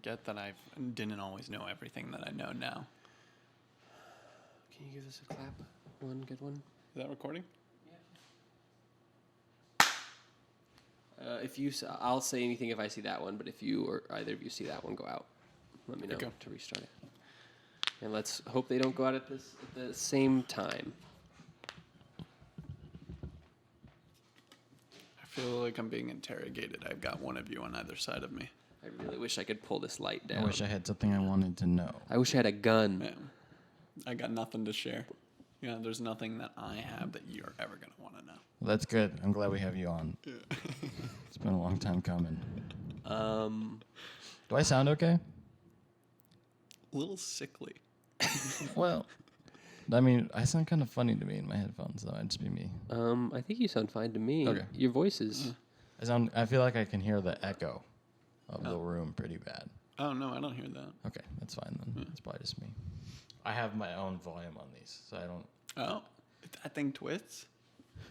forget that I didn't always know everything that I know now. Can you give us a clap? One good one. Is that recording? I'll say anything if I see that one, but if you or either of you see that one go out, let me know Okay. to restart it. And let's hope they don't go out at the same time. I feel like I'm being interrogated. I've got one of you on either side of me. I really wish I could pull this light down. I wish I had something I wanted to know. I wish I had a gun. Yeah. I got nothing to share. Yeah, there's nothing that I have that you're ever going to want to know. Well, that's good. I'm glad we have you on. Yeah. It's been a long time coming. Do Do I sound okay? A little sickly. Well, I mean, I sound kind of funny to me in my headphones, though. It'd just be me. I think you sound fine to me. Okay. Your voice is... I feel like I can hear the echo of the room pretty bad. Oh, no, I don't hear that. Okay, that's fine then. It's probably just me. I have my own volume on these, so I don't... Oh, that thing twists?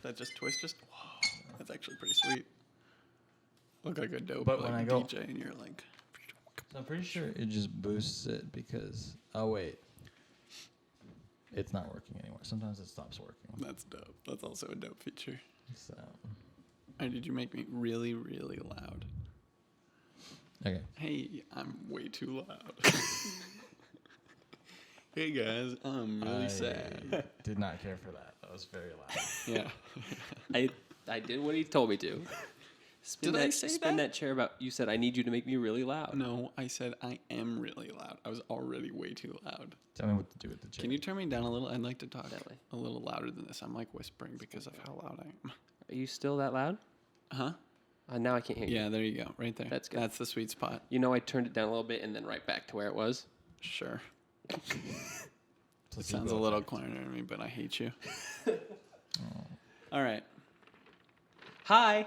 That just twists? Whoa, that's actually pretty sweet. Look like a dope But when I go- DJ, and you're like... So I'm pretty sure it just boosts it because... Oh, wait. It's not working anymore. Sometimes it stops working. That's dope. That's also a dope feature. So... Or did you make me really, really loud? Okay. Hey, I'm way too loud. Hey guys, I'm really sad. Did not care for that. That was very loud. Yeah. I did what he told me to. Did I say spin that? that chair about... You said, I need you to make me really loud. No, I said I am really loud. I was already way too loud. Tell me what to do with the chair. Can you turn me down a little? I'd like to talk That way. a little louder than this. I'm like whispering because of how loud I am. Are you still that loud? Huh? Now I can't hear you. Yeah, there you go. Right there. That's good. That's the sweet spot. You know I turned it down a little bit and then right back to where it was? Sure. It Placebo sounds a little effect. clearer to me, but I hate you. All right. Hi.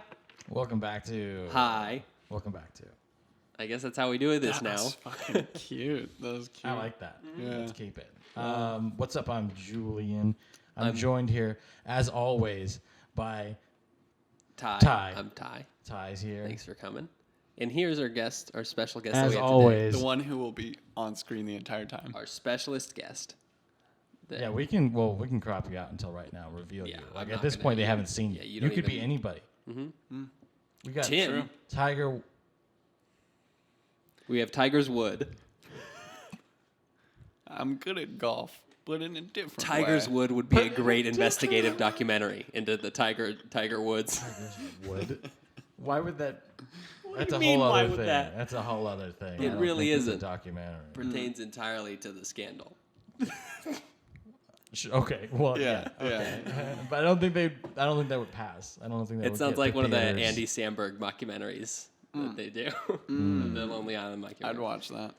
Welcome back to... Hi. Welcome back to... I guess that's how we do this That now. was fucking cute. That was cute. I like that. Yeah. Let's keep it. What's up? I'm Julian. I'm joined here, as always, by Ty. Ty. I'm Ty. Ty's here. Thanks for coming. And here's our guest, our special guest that As we have always. The one who will be on screen the entire time. today. Our specialist guest. Yeah, we can crop you out until right now, reveal Yeah, you. I'm Like not at this gonna- point, they haven't seen yeah, you. you You don't could be even- anybody. Mm-hmm. We got Tim. Tiger. We have Tiger's Wood. I'm good at golf, but in a different Tiger's way. Wood would be a great investigative documentary into the Tiger Woods. Wood. Why would that? That's do a you mean, whole why other would thing. that? That's a whole other thing. It I don't really think it's isn't. a documentary. Pertains entirely to the scandal. Okay. Well, Yeah, yeah. yeah. But I don't think that would pass. I don't think that It would sounds get like one of the theaters. Andy Samberg mockumentaries that they do. The Lonely Island mockumentary. I'd watch that.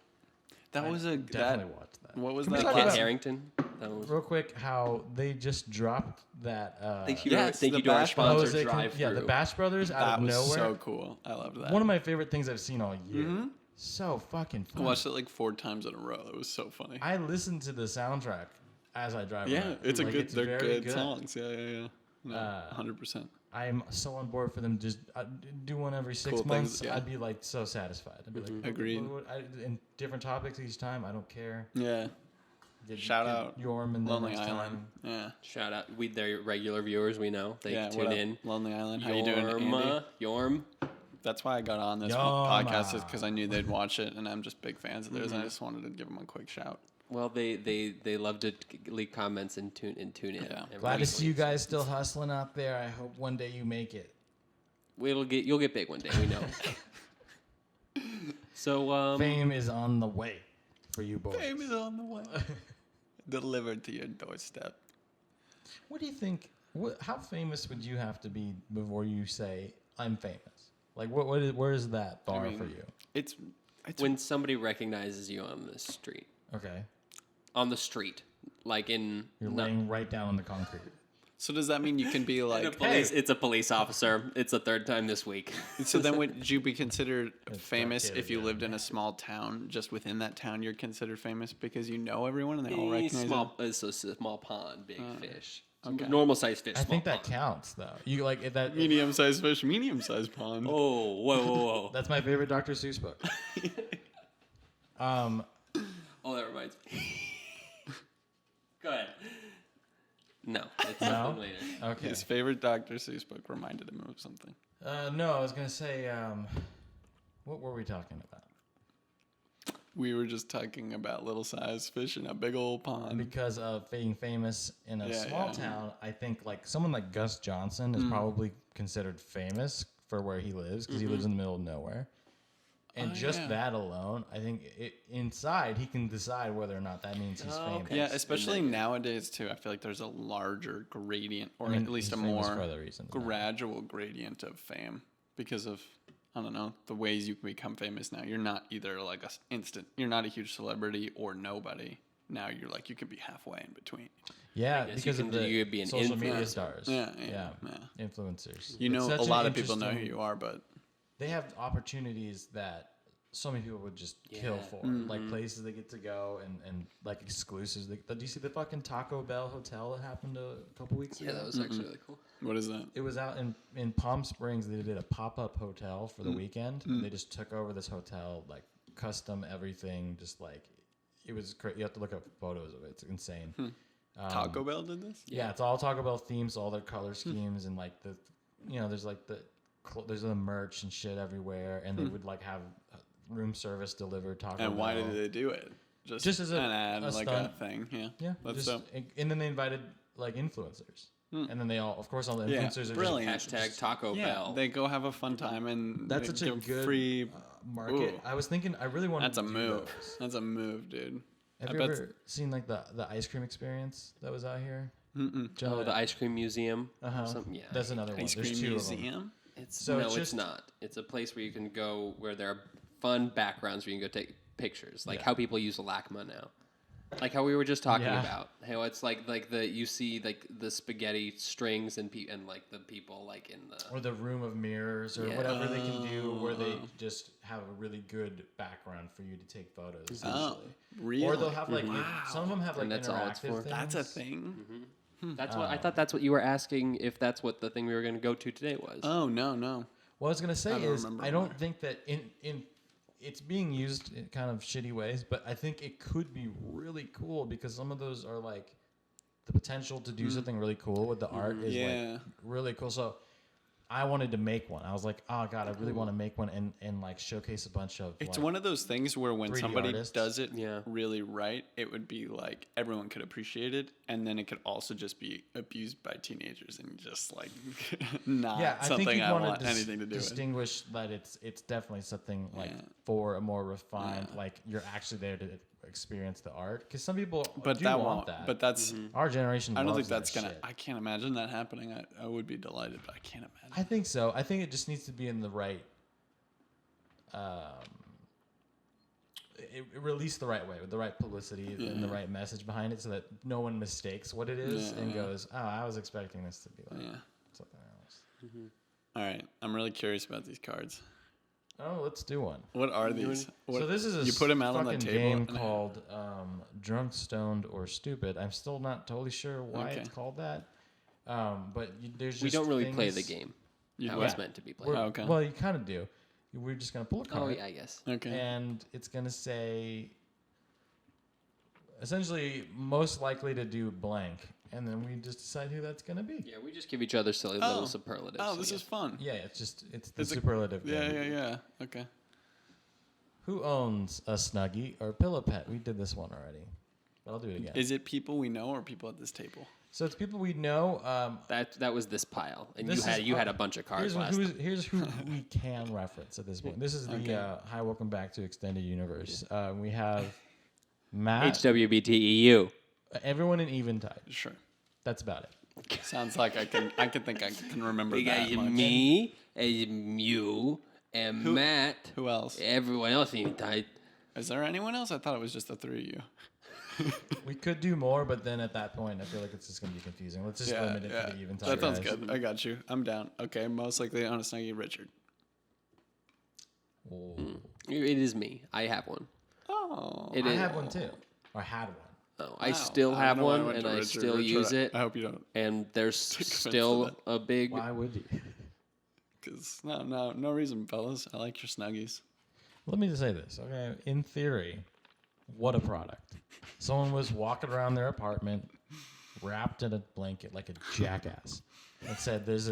That was a Definitely that. watch that. What was Can we that? talk Kit about- Harington. That was, Real quick, how they just dropped that. thank you, Yes, thank the you to our Bash sponsor, Jose Drive yeah, the Thru. Bash Brothers out That of was nowhere. so cool. I loved that. One of my favorite things I've seen all year. So fucking I fun. watched it like 4 times in a row. It was so funny. I listen to the soundtrack as I drive Yeah, around. it's a Like, good. They're very good songs. Yeah. No, 100%. I'm so on board for them. Just do one every 6 Cool months. things, yeah. I'd be like so satisfied. I'd be like, Agreed. in different topics each time. I don't care. Yeah. Shout out Yorm and Lonely next Island. time. Yeah. Shout out. They're regular viewers, we know. They Yeah. tune What up, in. Lonely Island. How you doing, Andy? Yorm. That's why I got on this Yama. podcast is because I knew they'd watch it, and I'm just big fans of theirs, and I just wanted to give them a quick shout. Well, they love to leave comments and tune in. Yeah. every Glad to see you week. guys still hustling out there. I hope one day you make it. You'll get big one day. We know. So Fame is on the way for you boys. Fame is on the way. Delivered to your doorstep. What do you think? How famous would you have to be before you say I'm famous? Like, where is that bar I mean, for you? It's when somebody recognizes you on the street, Okay, like in you're laying right down on the concrete. so does that mean you can be like? it's a police officer. It's the third time this week. So then would you be considered famous kid if you again. lived in a small town? Just within that town, you're considered famous because you know everyone and they all recognize you? It's a small pond, big fish. okay. Normal sized fish. I think small that pond. counts though. You like that? Medium-sized fish, medium-sized pond. Oh, whoa. That's my favorite Dr. Seuss book. Oh, that reminds me. Go ahead. No, it's No? something later. Okay. His favorite Dr. Seuss book reminded him of something. No, I was gonna say, what were we talking about? We were just talking about little size fish in a big old pond. Because of being famous in a Yeah, small yeah. town, I think like someone like Gus Johnson is probably considered famous for where he lives because he lives in the middle of nowhere. And just that alone, I think inside he can decide whether or not that means he's famous. okay. Yeah, especially nowadays too. I feel like there's a larger gradient, or I mean, at least a he's famous more for other reasons now. gradual gradient of fame because of, I don't know, the ways you can become famous now. You're not either like you're not a huge celebrity or nobody. Now you're like, you can be halfway in between. Yeah, guess because you of can- the you could be an social media influencer. stars. Yeah. Influencers. You know, It's a such lot an of people know who interesting- you are, but They have opportunities that so many people would just kill for. Like places they get to go and like exclusives. Do you see the fucking Taco Bell hotel that happened a couple weeks ago? Yeah, that was actually really cool. what is that? It was out in Palm Springs. They did a pop-up hotel for the weekend. And they just took over this hotel, like custom everything. Just like, it was crazy. You have to look up photos of it. It's insane. Taco Bell did this? Yeah, it's all Taco Bell themes, all their color schemes, and like there's like there's the merch and shit everywhere. And they would like have room service delivered Taco Bell. And why did they do it? Just as an ad, a like stunt. a thing. Yeah. Yeah, That's just, dope. and then they invited like influencers. And then they all, of course, all the Yeah, influencers are brilliant. Hashtag Taco Yeah, Bell. they go have a fun time and That's they such a give good free. market. Ooh. I was thinking, I really wanted That's to a do move. those. That's a move, dude. Have I you bet ever seen like the ice cream experience that was out here? Oh, the ice cream museum. Uh-huh. Yeah. That's another one. Ice There's cream two of them. museum. It's So no, it's it's just- not. It's a place where you can go where there are fun backgrounds where you can go take pictures, like Yeah. how people use LACMA now, like how we were just talking Yeah. about. How it's like you see like the spaghetti strings and like the people like in the. Or the room of mirrors or Yeah. whatever they can do where they just have a really good background for you to take photos. Oh, Essentially. really? Or they'll have like, some of them have like And that's all it's interactive for. things. That's a thing. That's what I thought. That's what you were asking. If that's what the thing we were going to go to today was. Oh no. What I was gonna say don't is remember I don't more. think that in it's being used in kind of shitty ways, but I think it could be really cool because some of those are like the potential to do something really cool with the art is Yeah. like really cool. So I wanted to make one. I was like, oh god, I really want to make one and like showcase a bunch of. It's like, one of those things where when 3D somebody artists. does it Yeah. really right, it would be like everyone could appreciate it, and then it could also just be abused by teenagers and just like not yeah, I think something you I want want to anything to do with. distinguish that it's definitely something like Yeah. for a more refined, like you're actually there to experience the art. Because some people But do that want won't. that. But that's. Our generation. I don't loves think that's that gonna. shit. I can't imagine that happening. I would be delighted, but I can't imagine. I think so. I think it just needs to be in the right, released the right way with the right publicity and the right message behind it, so that no one mistakes what it is and goes, "Oh, I was expecting this to be like Yeah. something else." All right, I'm really curious about these cards. Oh, let's do one. What are these? What, So this is a you put them out on the fucking table. game and I- called Drunk, Stoned, or Stupid. I'm still not totally sure why Okay. it's called that. But there's just we don't really play the things- game. You How do? it's meant to be played. We're- Okay. Well, you kind of do. We're just gonna pull a card. Oh yeah, I guess. Okay. And it's going to say essentially most likely to do blank. And then we just decide who that's going to be. Yeah, we just give each other silly little superlatives. Oh, I this guess. is fun. Yeah, it's the It's a- superlative Yeah, game. yeah. Okay. Who owns a Snuggie or Pillow Pet? We did this one already. But I'll do it again. Is it people we know or people at this table? So it's people we know. That was this pile, and This you is- had a bunch of cards last. Here's who we can reference at this point. This is the hi, welcome back to Extended Universe. We have Matt, HWBT EU. everyone in Eventide. Sure. That's about it. Sounds like I can think I can remember We that got much. me, and you, and Matt. Who else? Everyone else in tight. Is there anyone else? I thought it was just the three of you. We could do more, but then at that point, I feel like it's just going to be confusing. Let's just limit it to the Eventide. That sounds guys. good. I got you. I'm down. Okay, most likely on a Snuggie, Richard. Ooh. It is me. I have one. Oh. It I is. have one too. Or had one. Oh, I Wow. still I have don't know why I one, went and to I Richard. still Richard, use it. I hope you don't, And there's offense to still that. a big. Why would you? because no reason, fellas. I like your Snuggies. Let me just say this, okay? In theory, what a product. Someone was walking around their apartment wrapped in a blanket like a jackass and said, there's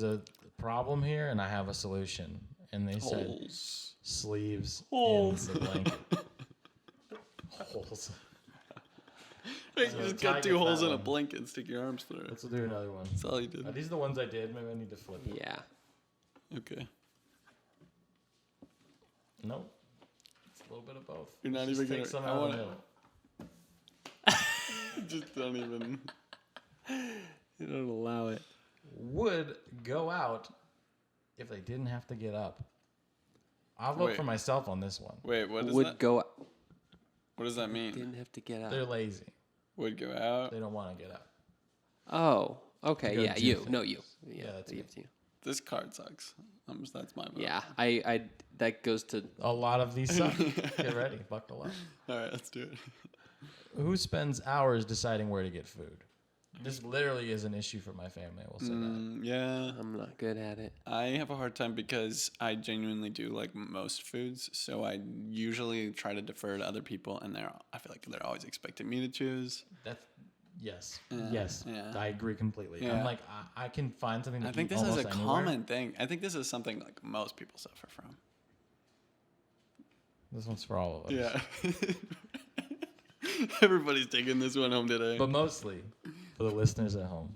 a problem here and I have a solution. And they said, sleeves in the blanket. Holes. You just got 2 holes in a blanket and stick your arms through it. Let's do another one. That's all you did. Are these the ones I did? Maybe I need to flip it. Yeah. Okay. Nope. It's a little bit of both. You're not Just even take gonna. some I out of want the middle. Just don't even. You don't allow it. Would go out if they didn't have to get up. I'll vote for myself on this one. Wait, what is Would that? go. What does that mean? Didn't have to get out. They're lazy. Would go out. They don't want to get up. Oh, okay. Go Yeah, do you. things. No, you. Yeah, that's you. me. This card sucks. That's my vote. Yeah, I that goes to A lot of these suck. Get ready. Buckle up. All right, let's do it. Who spends hours deciding where to get food? This literally is an issue for my family. I will say that. Yeah. I'm not good at it. I have a hard time because I genuinely do like most foods, so I usually try to defer to other people, and I feel like they're always expecting me to choose. That's yes, Yeah, yes. yeah. I agree completely. Yeah. I'm like I can find something. To I think eat this is a almost anywhere. common thing. I think this is something like most people suffer from. This one's for all of us. Yeah. Everybody's taking this one home today. But mostly for the listeners at home.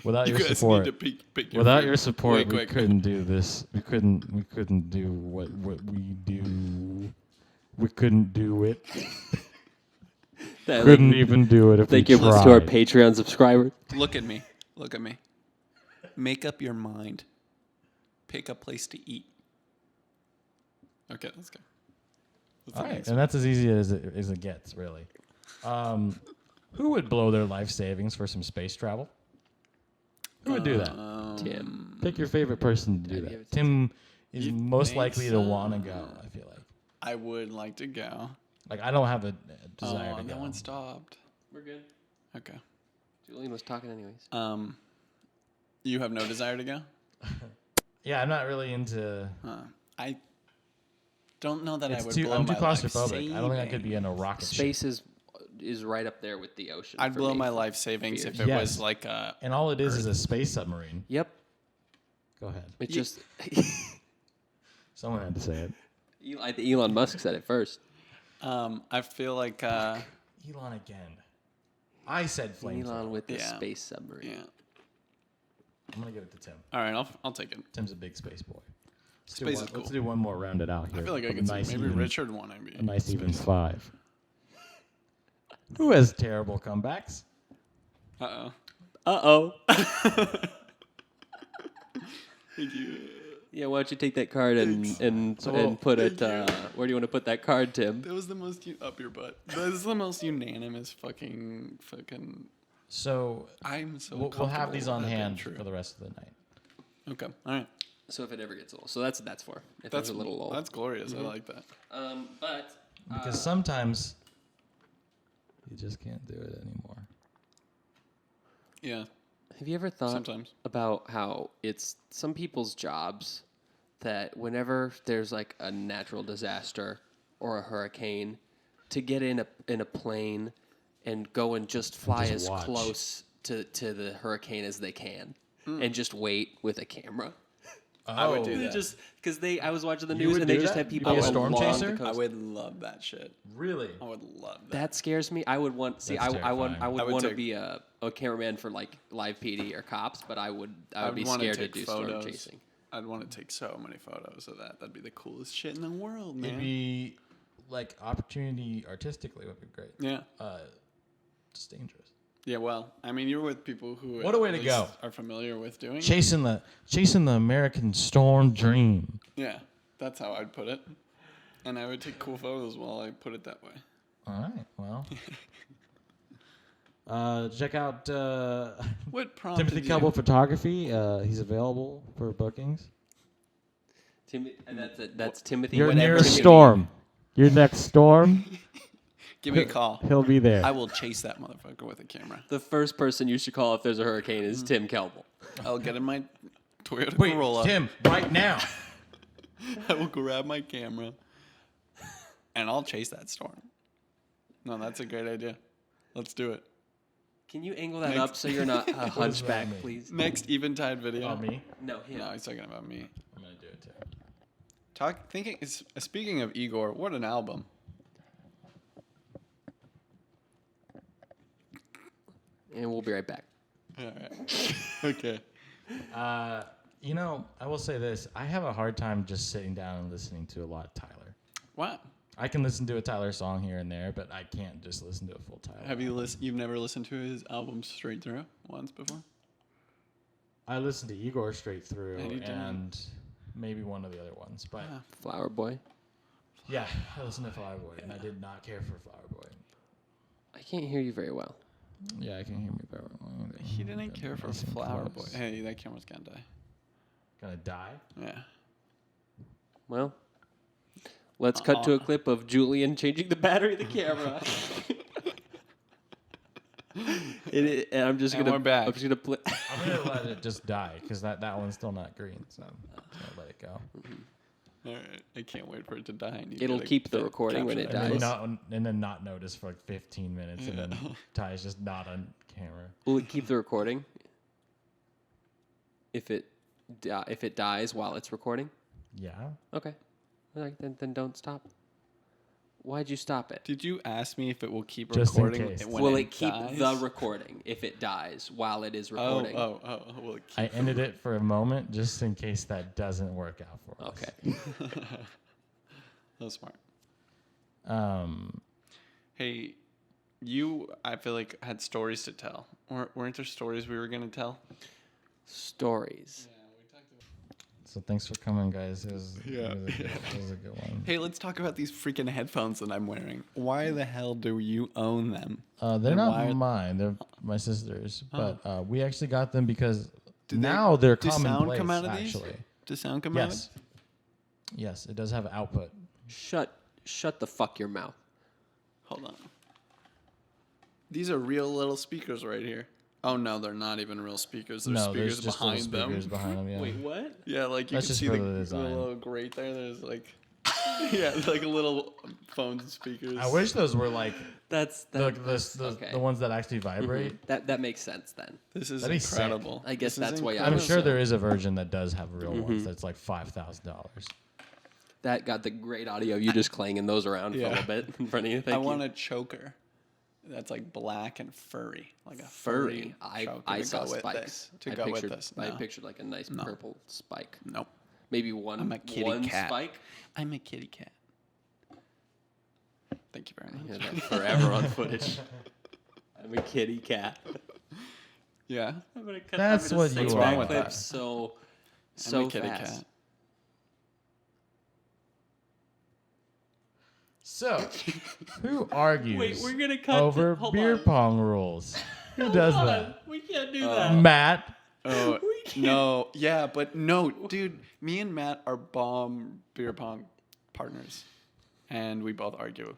Without your support, pick your without food. your support, Wait, we quick. couldn't do this. We couldn't do what we do. We couldn't do it. Couldn't even do it if Thank we you tried. to our Patreon subscribers. Look at me. Look at me. Make up your mind. Pick a place to eat. Okay, let's go. All right, and that's as easy as it gets, really. Who would blow their life savings for some space travel? Who would do that? Tim. Pick your favorite person to do give it that. to Tim is You most think likely to so? want to go, I feel like. I would like to go. Like, I don't have a desire Oh, to no go. one stopped. We're good. Okay. Julian was talking anyways. You have no desire to go? Yeah, I'm not really into... I don't know that I would I'm blow too my life claustrophobic. I don't think I could saving. be in a rocket ship. Space is right up there with the ocean. I'd for blow me. my life savings if fears. it Yes. was like a... And all it is a space submarine. Yep. Go ahead. It just Someone had to say it. Elon Musk said it first. I feel like... Elon again. I said Elon flamethrower. with the Yeah. space submarine. Yeah. I'm going to give it to Tim. All right, I'll take it. Tim's a big space boy. Space is Let's cool. do one more, round it out here. I feel like I with a could see nice maybe even- Richard want to be. A nice even 5. Who has terrible comebacks? Uh-oh. Uh-oh. Thank you. Yeah, why don't you take that card and put it, where do you want to put that card, Tim? That was the most up your butt. That is the most unanimous fucking. So I'm so. we'll have these on comfortable with that being hand true. for the rest of the night. Okay. All right. So if it ever gets old. So that's for. If That's there's a little old. That's glorious. I like that. But Because sometimes you just can't do it anymore. Yeah. have you ever thought Sometimes. about how it's some people's jobs that whenever there's like a natural disaster or a hurricane, to get in a plane and go and just fly just as watch. close to the hurricane as they can and just wait with a camera. I would do They that. just because I was watching the You news would and they do just that? have You'd people be a storm along chaser? the coast. I would love that shit. Really? I would love that. That scares me. I would want. See, That's I would terrifying. want to take- be a cameraman for like live PD or cops, but I would be wanna scared to take do photos. storm chasing. I'd want to take so many photos of that. That'd be the coolest shit in the world, man. It'd be like opportunity artistically would be great. Yeah. Just dangerous. Yeah. Well, I mean, you're with people who What a way at to least go. are familiar with doing. it. Chasing the American storm dream. Yeah, that's how I'd put it. And I would take cool photos while I put it that way. All right. Well. Check out What prompted Timothy you? Koelbel Photography. He's available for bookings. That's Timothy. Your whatever nearest Timothy- storm. Your next storm. Give me a call. He'll be there. I will chase that motherfucker with a camera. The first person you should call if there's a hurricane is Tim Koelbel. I'll get in my Toyota Wait, Corolla. Tim, right now. I will grab my camera and I'll chase that storm. No, that's a great idea. Let's do it. Can you angle that Next. up so you're not a hunchback, mean? please? Next Eventide video. Oh, me? No, him. No, he's talking about me. I'm gonna do it too. Speaking of Igor, what an album. And we'll be right back. All right. Okay. You know, I will say this. I have a hard time just sitting down and listening to a lot of Tyler. Wow. I can listen to a Tyler song here and there, but I can't just listen to a full Tyler. Have you You've never listened to his albums straight through once before? I listened to Igor straight through And you didn't? and maybe one of the other ones. But Flower Boy. yeah, I listened to Flower Boy, and I did not care for Flower Boy. I can't hear you very well. Yeah, I can hear me better. He didn't care for Nice and Flower Boy. close. Hey, that camera's gonna die. Gonna die? Yeah. Well, let's cut to a clip of Julian changing the battery of the camera. And I'm just And gonna. we're back. I'm just gonna play. I'm gonna let it just die because that one's still not green, so I'm gonna let it go. All right. I can't wait for it to die. And you It'll gotta keep the recording when capture it that. dies. And then not notice for like 15 minutes, and then Ty's just not on camera. Will it keep the recording? If it dies while it's recording? Yeah. Okay. All right, then don't stop. Why'd you stop it? Did you ask me if it will keep Just in recording case. when Will it it keep dies? the recording if it dies while it is Oh, recording? will it keep I ended it for a moment just in case that doesn't work out for us. Okay. That's smart. Um, Hey, I feel like, had stories to tell. Weren't there stories we were going to tell? Stories. so thanks for coming, guys. It was a good one. Hey, let's talk about these freaking headphones that I'm wearing. Why the hell do you own them? They're And not why- mine. They're my sister's. But we actually got them because Do now they're does sound commonplace, come out of these? actually. Does sound come out of Yes. Yes, it does have output. Shut the fuck your mouth. Hold on. These are real little speakers right here. Oh, no, they're not even real speakers. They're No, speakers there's just behind little them. speakers behind them, yeah. Wait, what? Yeah, like you That's can just see for the the design. little grate there. There's like, yeah, like little phones and speakers. I wish those were like That's okay. the ones that actually vibrate. That makes sense then. This is That'd be sick. incredible. I guess This is that's why incredible. I'm sure there is a version that does have real ones that's like $5,000. That got the great audio. You just clanging those around for a Yeah. little bit in front of you. I Thank want you. a choker that's like black and furry, like a Furry. choker I to saw go with spikes. this. To I go pictured, with this. I No. pictured like a nice purple spike. Nope. Maybe one. I'm a kitty one cat. spike. I'm a kitty cat. Thank you very Yeah, much. that's forever on footage. I'm a kitty cat. Yeah. I'm gonna cut. That's I'm gonna what sing you that are. clip That. so I'm a kitty fast. cat. So, who argues Wait, we're gonna cut over hold beer on. pong rules? Who does Hold that? on. We can't do that. Matt. Oh, We can't. no. Yeah, but no, dude. Me and Matt are bomb beer pong partners. And we both argue.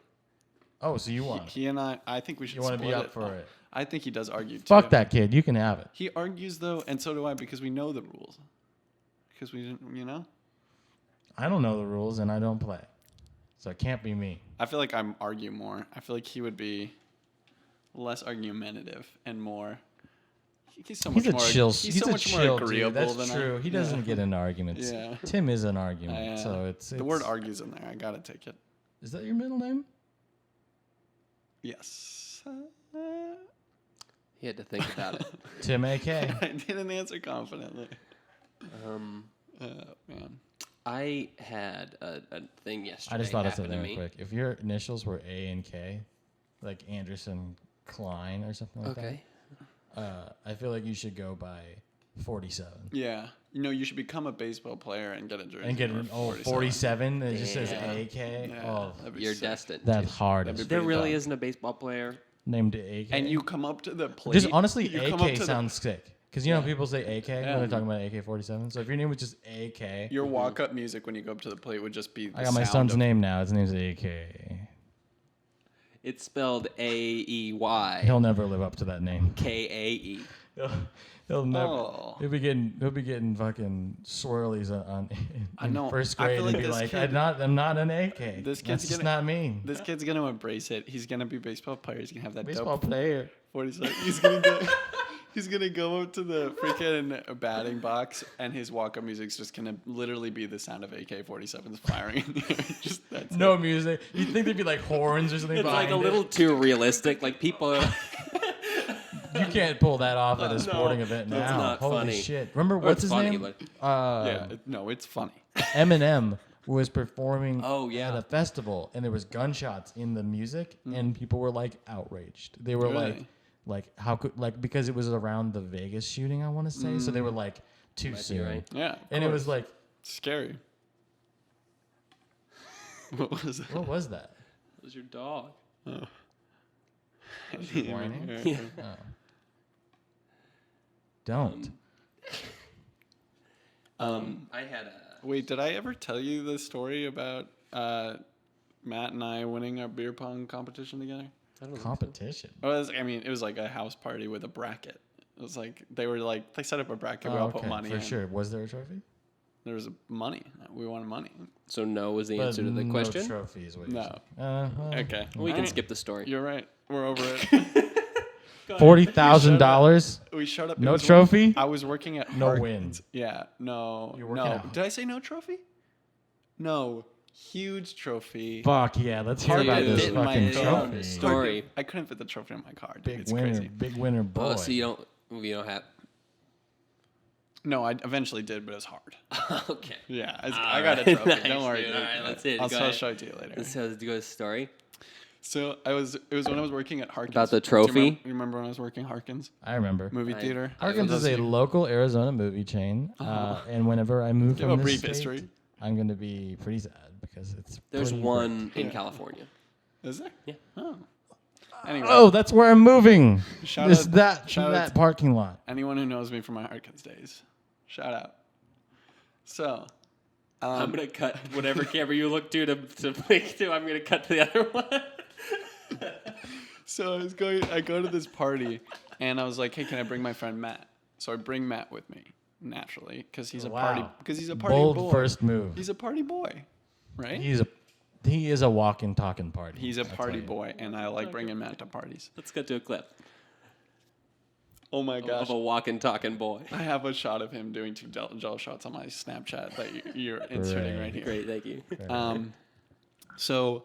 Oh, so you won. He and I think we should You want to be split up for it. I think he does argue too. Fuck that kid. You can have it. He argues though, and so do I, because we know the rules. Because we didn't, you know? I don't know the rules and I don't play. So it can't be me. I feel like I'm argue more. I feel like he would be less argumentative and more. He's so He's much a more. chill. He's so a much chill more agreeable dude. That's than true. I. He doesn't get into arguments. Yeah. Tim is an argument. So it's the word argues in there. I gotta take it. Is that your middle name? Yes. He had to think about it. Tim AK. I didn't answer confidently. Man. I had a thing yesterday. I just thought of happen something to real me. quick. If your initials were A and K, like Anderson Klein or something like Okay. that, I feel like you should go by 47. Yeah. You know, you should become a baseball player and get a jersey. And get number an 47 that just says Damn. AK. Yeah, Oh, that'd be You're sick. destined. that's hard. That'd as be There pretty really dumb. isn't a baseball player. named AK. And you come up to the plate. just honestly, you come up AK to sounds sick. Because you know Yeah. people say AK when Yeah. they're talking about AK-47. So if your name was just AK, Your walk-up music when you go up to the plate would just be. The I got my sound son's of- name now. His name's AK. It's spelled AEY. He'll never live up to that name. KAE. He'll never. Oh. He'll be getting fucking swirlies in know. first I grade feel and like be this like, kid- I'm not an AK. This That's kid's just gonna- not me. This kid's gonna embrace it. He's gonna be a baseball player. He's gonna have that Baseball dope player. 47. He's gonna go. He's gonna go up to the freaking batting box, and his walk-up music's just gonna literally be the sound of AK-47s firing in the air. Just that's No it. music. You'd think there'd be like horns or something It's like behind a it. little too realistic. Like people are. You can't pull that off at a sporting event now. that's not Holy funny. shit! Remember Or what's it's his funny, name? Yeah, no, it's funny. Eminem was performing Oh, yeah. at a festival, and there was gunshots in the music, and people were like outraged. They were Really? like how could because it was around the Vegas shooting, I want to say. So they were like too Might be soon, right. Yeah, of and it course. was like, Scary. What was that? what was that? It was your dog. Whining? Yeah. Oh. Don't. I had a. Wait, did I ever tell you the story about Matt and I winning our beer pong competition together? I don't know. Competition. It was like a house party with a bracket. It was like they set up a bracket. We Oh, all put okay, money for in. sure. Was there a trophy? There was money. We wanted money. So no was the But answer to the question. No trophy is what No. you're saying. Well, Okay, We can Alright. skip the story. You're right. We're over it. $40,000. We showed up. it No was trophy? I was working at No Harkins. wins. Yeah, no, You're working no. at- Did I say no trophy? No, huge trophy. Fuck yeah! Let's hear Dude, about this fit in my fucking car. trophy. Story. I couldn't fit the trophy on my car. Dude. Big It's winner, crazy. big winner, boy. Oh, so you don't have. No, I eventually did, but it was hard. Okay. Yeah, I All got a right. trophy. Nice, Don't worry. dude. dude. All right, let's see it. I'll Go ahead. show it to you later. This has to go to story. So it was when I was working at Harkins. About the Do you trophy? You remember when I was working at Harkins I remember. movie Right. theater? Harkins is a local Arizona movie chain, and whenever I move Give from a this brief state, history. I'm going to be pretty sad because it's. There's pretty one great. in California. Is there? Yeah. Oh. Anyway, Oh, that's where I'm moving. Shout Is out- that shout out that to- parking lot? anyone who knows me from my Harkins days, shout out. So, I'm gonna cut whatever camera you look to make to. I'm gonna cut to the other one. So I go to this party, and I was like, "Hey, can I bring my friend Matt?" So I bring Matt with me naturally because he's a party Bold boy. first move. He's a party boy, right? He is a walking, talking party. He's a I'll party tell you. boy, and I like bringing Matt to parties. Let's cut to a clip Oh my gosh! of a walking, talking boy. I have a shot of him doing 2 gel shots on my Snapchat that you're inserting right here. Great, thank you. So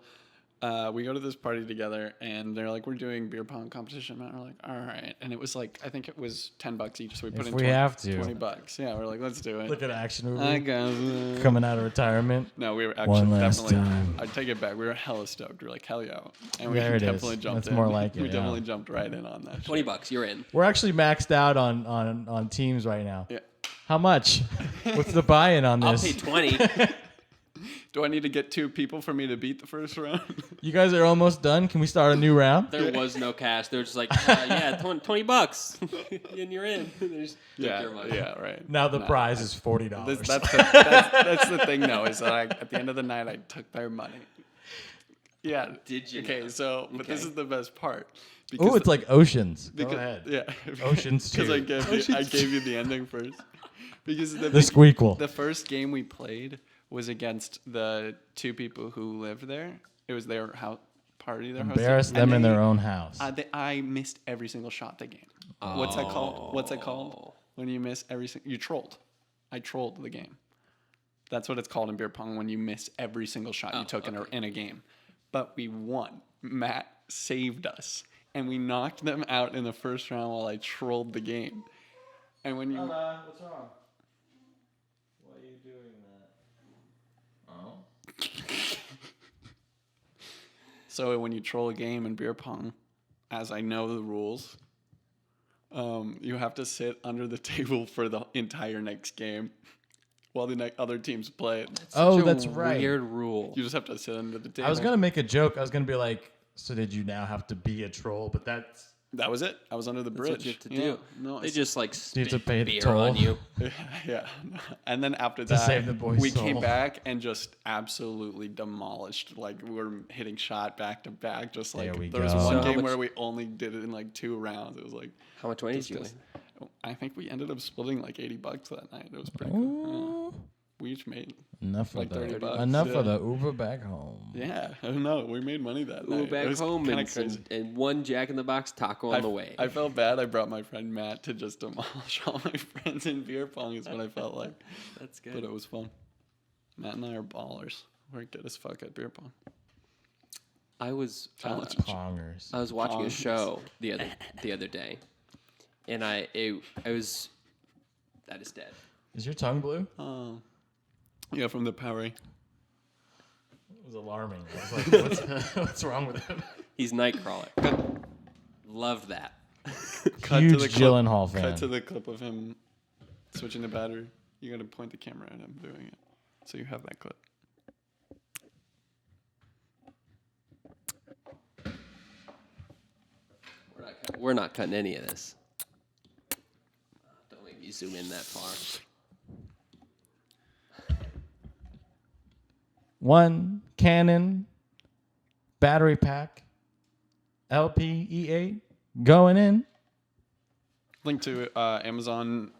we go to this party together, and they're like, "We're doing beer pong competition." And we're like, "All right." And it was like, I think it was $10 each, so we put If in we 20, have to. $20. Yeah, we're like, "Let's do it." Look at action movie. I got Coming out of retirement. No, we were One actually last definitely. time. I take it back. We were hella stoked. We were like, "Hell yeah!" And we There it is. definitely jumped That's in. more like we it, yeah. definitely jumped right in on that. $20, you're in. We're actually maxed out on teams right now. Yeah. How much? What's the buy-in on I'll this? pay 20. Do I need to get 2 people for me to beat the first round? You guys are almost done. Can we start a new round? There was no cash. They were just like, yeah, $20, and you're in. They just took yeah, your money. yeah, right. Now the No, prize is $40. That's the thing, though, is that at the end of the night, I took their money. Yeah. Did you Okay, now? so, but this Okay. is the best part. Oh, it's like Oceans. Go because, ahead. Yeah. Oceans Because 2. I gave you the ending first. Because The squeakle. the first game we played was against the 2 people who lived there. It was their house party. Their Embarrass hosting, them in and their own house. I missed every single shot the game. What's that called? What's it called? When you miss every single... You trolled. I trolled the game. That's what it's called in beer pong, when you miss every single shot you took in a game. But we won. Matt saved us. And we knocked them out in the first round while I trolled the game. And when you... what's wrong? Why are you doing that? Oh. So when you troll a game in beer pong, as I know the rules, you have to sit under the table for the entire next game while the other teams play it. Oh, Such a that's right. Weird rule. You just have to sit under the table. I was gonna make a joke. I was gonna be like, "So did you now have to be a troll?" But that's That was it. I was under the That's bridge. what you have to Yeah. do. No, They just like You have to spit pay the beer toll. on you. yeah. And then after To that, save the boy's we came soul. back and just absolutely demolished. Like we were hitting shot back to back. Just like There we there was go. one So how game much- where we only did it in like 2 rounds. It was like How much money did you win? I think we ended up splitting like $80 that night. It was pretty cool. Yeah. We each made enough for like $30. for the Uber back home. Yeah, I don't know. We made money that night. Move back it was home crazy. and one Jack in the Box taco on the way. I felt bad. I brought my friend Matt to just demolish all my friends in beer pong. Is what I felt like. That's good. But it was fun. Matt and I are ballers. We're good as fuck at beer pong. I was Pongers. I was watching a show the other day, and it was that is dead. Is your tongue blue? Oh, yeah, from the Power. It was alarming. I was like, what's wrong with him? He's Nightcrawler. Loved that. Huge Gyllenhaal fan. Cut to the clip of him switching the battery. You got to point the camera at him doing it, so you have that clip. We're not cutting any of this. Don't make me zoom in that far. One Canon battery pack LP E8 going in. Link to Amazon.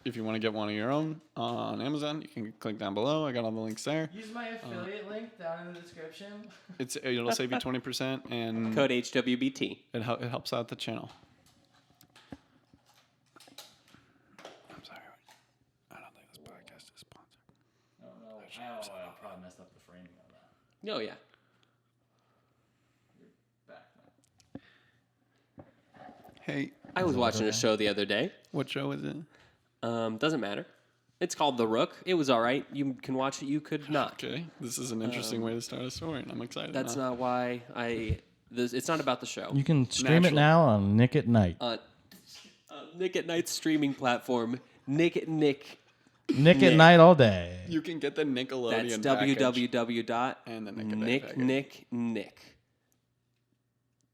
If you want to get one of your own on Amazon, you can click down below. I got all the links there. Use my affiliate link down in the description. It'll save you 20% and Code HWBT. it helps out the channel. I'm sorry. I don't think this podcast is sponsored. I probably messed up the framing on that. Oh yeah. Hey, I was watching a show the other day. what show is it? Doesn't matter. It's called The Rook. It was all right. You can watch it. You could not. Okay, this is an interesting way to start a story, and I'm excited. That's now. not why it's not about the show. You can stream it Naturally. now on Nick at Night. Nick at Night's streaming platform. Nick at Nick. Nick at Night all day. You can get the Nickelodeon That's package. And the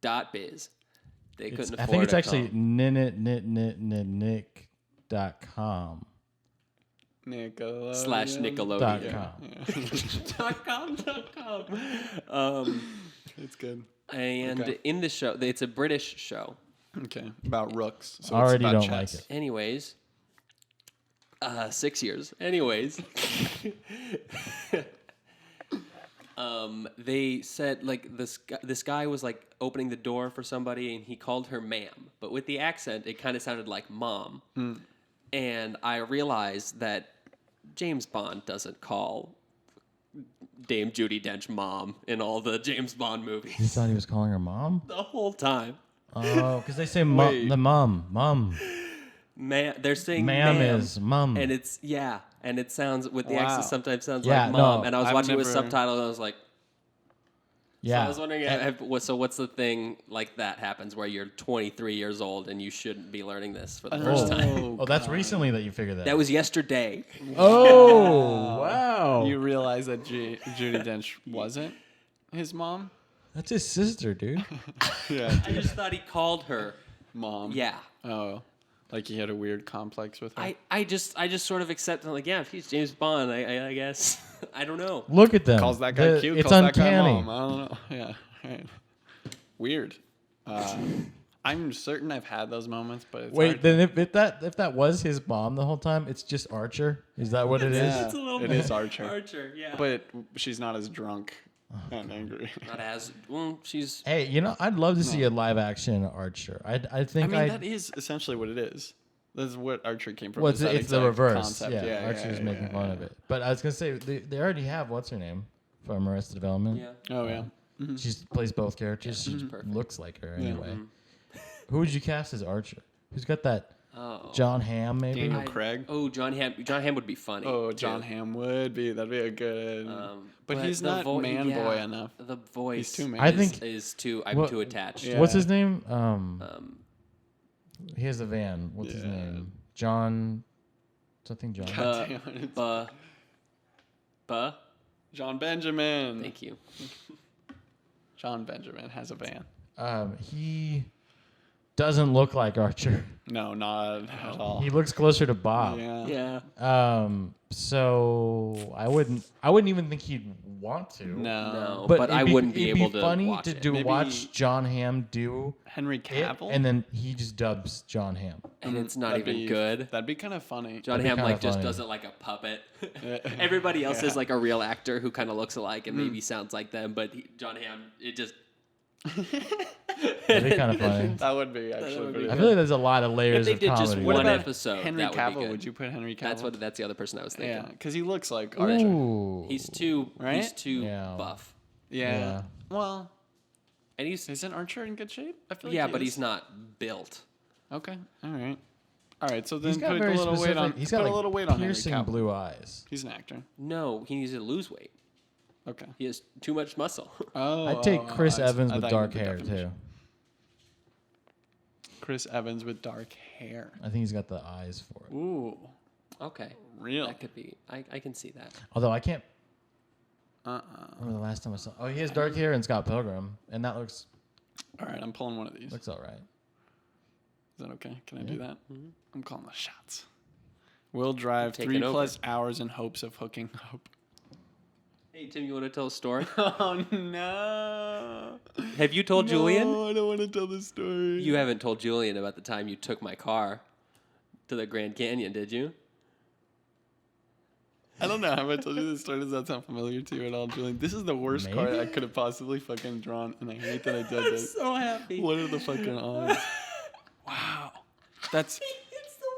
www.nicknick.biz. They couldn't afford I think it's actually .com. nick.com. Nickelodeon. .com. It's good. And Okay. in the show, it's a British show. Okay, about rooks. So Already it's about don't chess. like it. Anyways, 6 years. Anyways, they said like this guy was like opening the door for somebody and he called her ma'am, but with the accent, it kind of sounded like mom. And I realized that James Bond doesn't call Dame Judi Dench mom in all the James Bond You movies thought he was calling her mom? the whole time. Oh, because they say Wait. the mom. They're saying Ma'am ma'am is mum. and it's and it sounds with the Wow. accent sometimes sounds Yeah, like mom. no, And I was I've watching it with never- subtitles and I was like, Yeah. So I was wondering, what's the thing like that happens where you're 23 years old and you shouldn't be learning this for the first time? Oh, that's recently that you figured that. That was yesterday. Oh, wow. You realize that Judi Dench wasn't his mom? That's his sister, dude. Yeah, I just thought he called her. mom. Yeah. Oh, like he had a weird complex with her. I just sort of accepted, like, yeah, if he's James Bond, I guess. I don't know. Look at them. Calls that guy cute. It's calls uncanny. that guy mom. I don't know. Yeah. Right. Weird. I'm certain I've had those moments, but it's Wait, hard. then if that was his mom the whole time, it's just Archer? Is that what it is? Yeah. It's a little It bit is Archer. Archer, yeah. But she's not as drunk and angry. Not as, well, she's... Hey, I'd love to see a live action Archer. I think I mean, that is essentially what it is. That's what Archer came from. Well, is that it's the exact reverse. concept. Yeah, Archer's making fun of it. But I was gonna say they already have what's her name from Arrested Development. Yeah. Oh yeah. She plays both characters. She perfect. looks like her Yeah. anyway. Who would you cast as Archer? Who's got that? Oh. John Hamm, maybe. Daniel Craig. Oh, John Hamm. John Hamm would be funny. Oh, John too. Hamm would be. That'd be a good. But he's the not man boy enough. The voice. He's too man. I think- is too. I'm Well, too attached. Yeah. What's his name? He has a van. What's his Yeah. name? John. Something John. God damn it. John Benjamin. Thank you. John Benjamin has a van. He doesn't look like Archer. No, not at all. He looks closer to Bob. Yeah. Yeah. So I wouldn't even think he'd want to. No, But but I wouldn't be able to funny watch to it. do Maybe watch John Hamm do Henry it, Cavill. and then he just dubs John Hamm. And it's not That'd even be- good. That'd be kind of funny. John That'd be Hamm kinda like just funny. does it like a puppet. Everybody else is like a real actor who kind of looks alike and maybe sounds like them, but John Hamm, it just. That'd be kind of funny. That would be actually would be pretty I good. feel like there's a lot of layers If they of did just comedy. one What about episode, Henry that would be Cavill? good. Would you put Henry Cavill? That's the other person I was thinking. Yeah, because he looks like Archer. Ooh. He's too Right? Yeah. buff. Yeah. Well, And he's isn't Archer in good shape? I feel like yeah, he but is. he's not built. Okay. All right. All right. So then He's got put a very little weight specific. on. He's put got a little weight on Henry piercing Cavill. blue eyes. He's an actor. No, he needs to lose weight. Okay. He has too much muscle. Oh. I'd take Chris Evans I with thought you dark meant the hair definition. too. Chris Evans with dark hair. I think he's got the eyes for it. Ooh. Okay, Real. that could be. I can see that. Although I can't Uh-uh. remember the last time I saw. Oh, he has dark hair in Scott Pilgrim, and that looks All right. I'm pulling one of these. all right. Is that okay? Can I do that? I'm calling the shots. We'll drive Taking 3+ hours in hopes of hooking up. Hey Tim, you want to tell a story? Oh no! Have you told Julian? No, I don't want to tell the story. You haven't told Julian about the time you took my car to the Grand Canyon, did you? I don't know. Have I told you this story? Does that sound familiar to you at all, Julian? This is the worst card Maybe. I could have possibly fucking drawn, and I hate that I did I'm this. so happy. What are the fucking odds? Wow. That's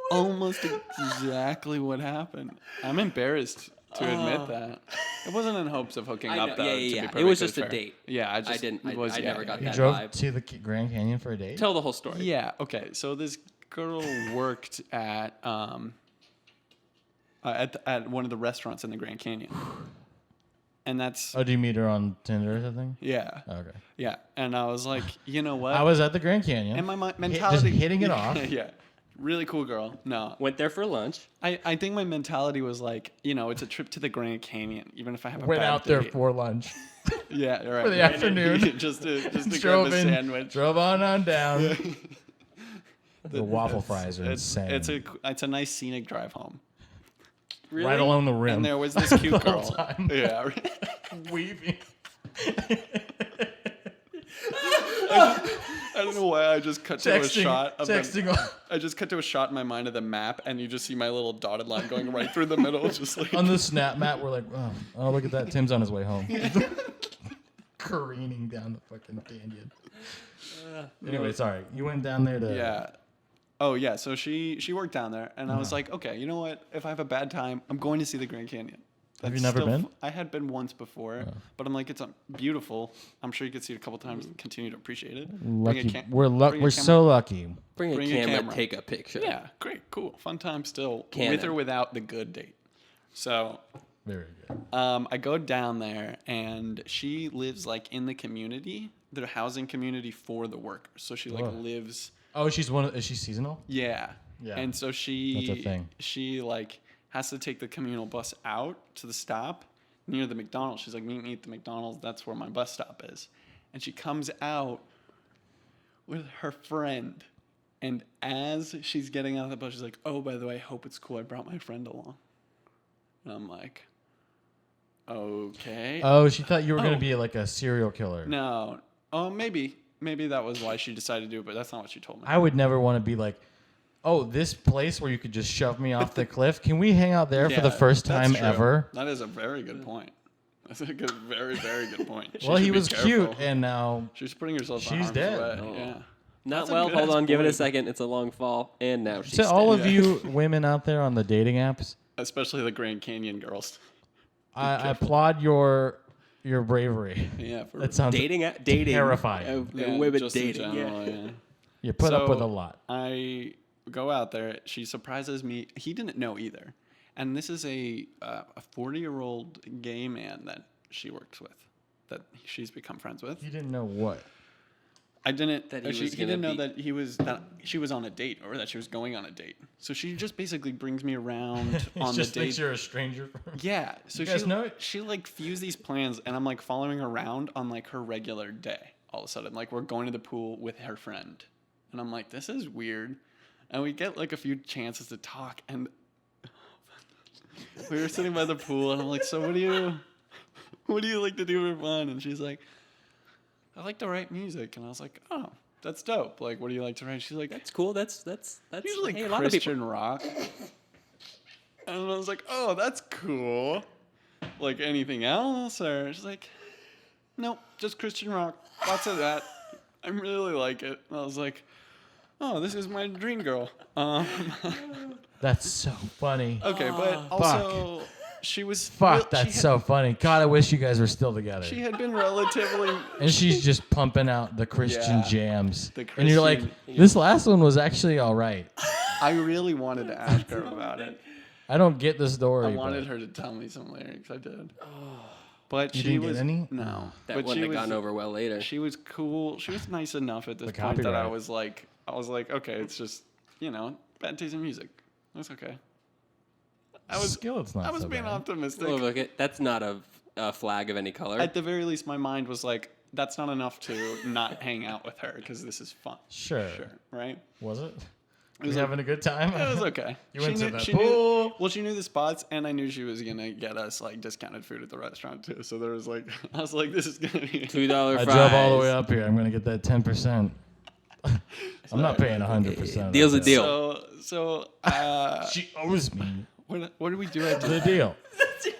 almost exactly what happened. I'm embarrassed to admit that. It wasn't in hopes of hooking I up, know, though. yeah, to be yeah. It perfectly was just a fair. date. Yeah, I just didn't- I was, never got You that drove vibe. to the Grand Canyon for a date? Tell the whole story. Yeah. Okay. So this girl worked at one of the restaurants in the Grand Canyon, and that's Oh, do you meet her on Tinder or something? yeah, Okay. yeah. And I was like, you know what? I was at the Grand Canyon. and my just mentality hitting it off. yeah, really cool girl. No, Went there for lunch. I think my mentality was like, you know, it's a trip to the Grand Canyon, even if I have a Went bad out there date. for lunch. Yeah, right. for the afternoon. just to grab drove a in, sandwich. drove on down. The waffle fries are It's insane. it's a nice scenic drive home. Really? Right along the rim. And there was this cute The whole girl. time. Yeah. Weaving. I don't know why I just cut to a shot of texting. I just cut to a shot in my mind of the map, and you just see my little dotted line going right through the middle, just like On the snap map, we're like, oh, look at that. Tim's on his way home. Careening down the fucking canyon. Anyway, sorry. You went down there to... yeah. Oh yeah, so she worked down there, and I was like, okay, you know what? If I have a bad time, I'm going to see the Grand Canyon. Have you That's never still been? I had been once before, but I'm like, it's beautiful. I'm sure you could see it a couple times and continue to appreciate it. Lucky. Bring a We're camera. so lucky. Bring Bring a a camera, camera. take a picture. Yeah, great, cool, fun time still, Canon. with or without the good date. So Very good. I go down there, and she lives like in the community, the housing community for the workers. So she like Whoa. lives. Oh, is she seasonal? Yeah. Yeah. And so she That's a thing. she like has to take the communal bus out to the stop near the McDonald's. She's like, meet me at the McDonald's. That's where my bus stop is. And she comes out with her friend. And as she's getting out of the bus, she's like, oh, by the way, I hope it's cool. I brought my friend along. And I'm like, okay. Oh, she thought you were going Oh. to be like a serial killer. No. Oh, maybe. Maybe that was why she decided to do it, but that's not what she told me. I would never want to be like, oh, this place where you could just shove me off the cliff. Can we hang out there for the Yeah, first that's time true. ever? That is a very good point. That's a good, very, very good point. She Well, should he be was careful. cute, and now She's putting herself in she's harm's dead. way. Oh. Yeah. Not That's a well. good Hold ass on. Give it a point. second. It's a long fall, and now she's to all dead. of you women out there on the dating apps, Especially the Grand Canyon girls. I applaud your bravery. Yeah. For That sounds dating. terrifying. Women just in dating. general, Yeah. yeah. You put up So, with a lot. I go out there. She surprises me. He didn't know either. And this is a 40-year-old gay man that she works with, that she's become friends with. You didn't know what. I didn't. That he He was gonna didn't know be- that she was on a date or that she was going on a date. So she just basically brings me around He on the just thinks date. you're a stranger. Yeah. So You guys she know it? she like fused these plans, and I'm like following her around on like her regular day. All of a sudden, like we're going to the pool with her friend, and And I'm like, this is weird. And we get like a few chances to talk, and we were sitting by the pool, and I'm like, so what do you like to do for fun? And she's like, I like to write music. And I was like, oh, that's dope. Like, what do you like to write? She's like, That's cool. That's usually hey, a lot of people. Christian rock. And I was like, oh, that's cool. Like anything else? Or she's like, nope, just Christian rock. Lots of that. I really like it. And I was like, oh, this is my dream girl. That's so funny. Okay, but also she was So funny. God, I wish you guys were still together. She had been relatively, and she's just pumping out the Christian jams. And you're like, Christian- this last one was actually all right. I really wanted to ask her about it. I don't get the story. I wanted but her to tell me some lyrics. I did. But You she didn't get was any? no. That but wouldn't she have gone was, over well later. She was cool. She was nice enough at this The point that I copyright. was like, okay, it's just, bad taste in music. That's okay. I was Skillet's not I was so being bad. optimistic. Well, look, that's not a flag of any color. At the very least, my mind was like, that's not enough to not hang out with her because this is fun. Sure. Right? Was it? It Was was having a good time? It was okay. You went to the she pool? Well, she knew the spots, and I knew she was gonna get us like discounted food at the restaurant too. So there was like, I was like, this is gonna be $2 I fries. drove all the way up here. I'm going to get that 10%. I'm not paying 100%. Deal's a deal. So She owes me what did we do after the deal.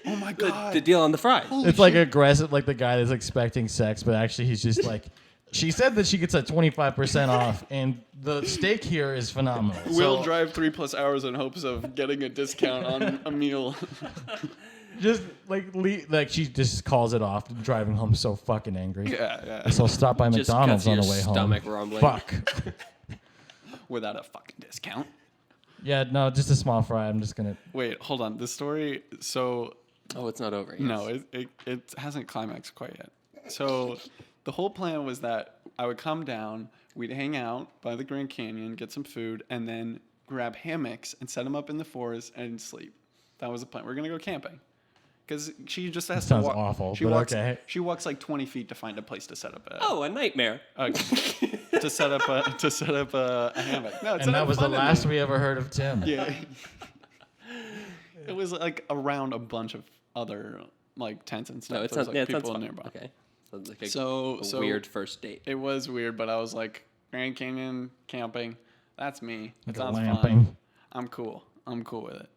Oh my god! The deal on the fries. It's like aggressive, like the guy that's expecting sex, but actually he's just like, she said that she gets a 25% off, and the steak here is phenomenal. We'll So, drive 3+ hours in hopes of getting a discount on a meal. just like she just calls it off, driving home so fucking angry. Yeah. So I'll stop by Just McDonald's cuts on the your way home. stomach rumbling. Fuck. Without a fucking discount. Yeah, no, just a small fry. I'm just gonna. Wait, hold on. The story. So Oh, it's not over yet. no, it hasn't climaxed quite yet. So the whole plan was that I would come down, we'd hang out by the Grand Canyon, get some food, and then grab hammocks and set them up in the forest and sleep. That was the plan. We're gonna go camping. Because she just has to Sounds walk. awful, She but walks. okay. She walks like 20 feet to find a place to set up a. Oh, a nightmare. To set up a hammock. No, it's And not that was the fun in last there. we ever heard of Tim. Yeah. It was like around a bunch of other like tents and stuff. No, it's There was, not. like, Yeah, it sounds people fun. nearby. Okay. Sounds like a So weird first date. It was weird, but I was like, Grand Canyon camping. That's me. It sounds Glamping. fun. I'm cool with it.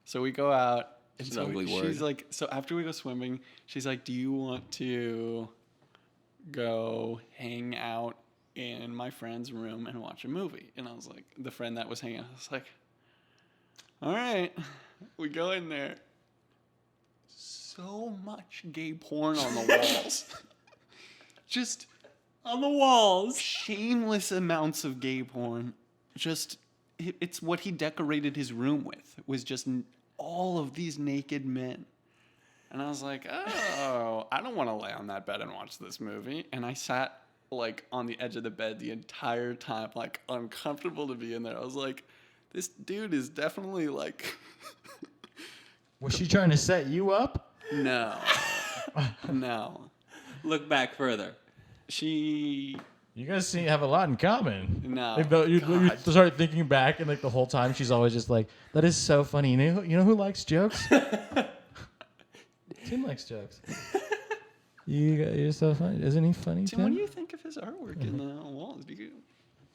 So we go out. And It's an ugly word. She's like, so after we go swimming, she's like, do you want to go hang out in my friend's room and watch a movie? And I was like, the friend that was hanging out, I was like, all right. We go in there. So much gay porn on the walls. Just On the walls. shameless amounts of gay porn. Just, it's what he decorated his room with, was just all of these naked men. And I was like, oh, I don't want to lay on that bed and watch this movie. And I sat like on the edge of the bed the entire time, like uncomfortable to be in there. I was like, this dude is definitely like, Was she trying to set you up? no. Look back further. She, You guys have a lot in common. No, Like you God. start thinking back, and like the whole time she's always just like, "That is so funny." You know who likes jokes? Tim likes jokes. You're so funny. Isn't he funny, Tim, Tim? what do you think of his artwork in the walls?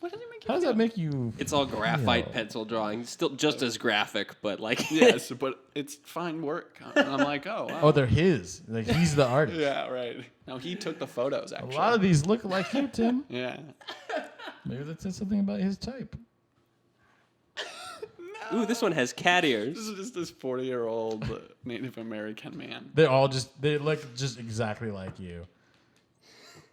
What does it make you How does feel? that make you? It's all graphite feel? pencil drawing. Still just as graphic, but like Yes, but it's fine work. And I'm like, oh, wow. Oh, they're his. Like he's the artist. Yeah, right. No, he took the photos, A actually. lot of these look like you, Tim. Yeah. Maybe that says something about his type. ooh, this one has cat This ears. is just this 40-year-old Native American man. They look just exactly like you.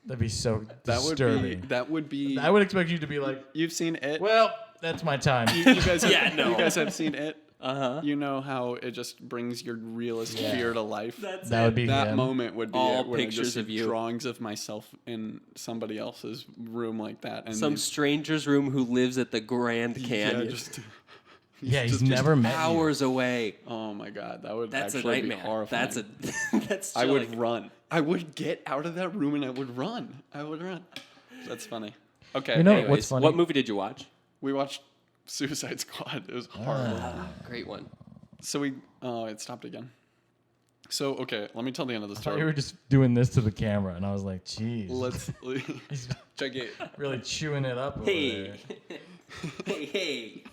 That'd be so disturbing. That would be. I would expect you to be like, You've seen it? well, that's my time. You guys have, Yeah, no. You guys have seen it? Uh-huh. You know how it just brings your realest fear to life? That would be That him. moment would be All it, when I pictures just see of you. drawings of myself in somebody else's room like that. And Some these- stranger's room who lives at the Grand Canyon. Yeah, just, Yeah, he's just never met you. hours away. oh my God, that would That's a actually nightmare. be horrifying. That's that's I would chilling. run. I would get out of that room and I would run. That's funny. Okay. You know anyways, what's funny? What movie did you watch? we watched Suicide Squad. It was horrible. Great one. So it stopped again. So, okay, let me tell the end of the I thought story. you were just doing this to the camera, and I was like, "Jeez." He's check it. really chewing it up over Hey. there. hey.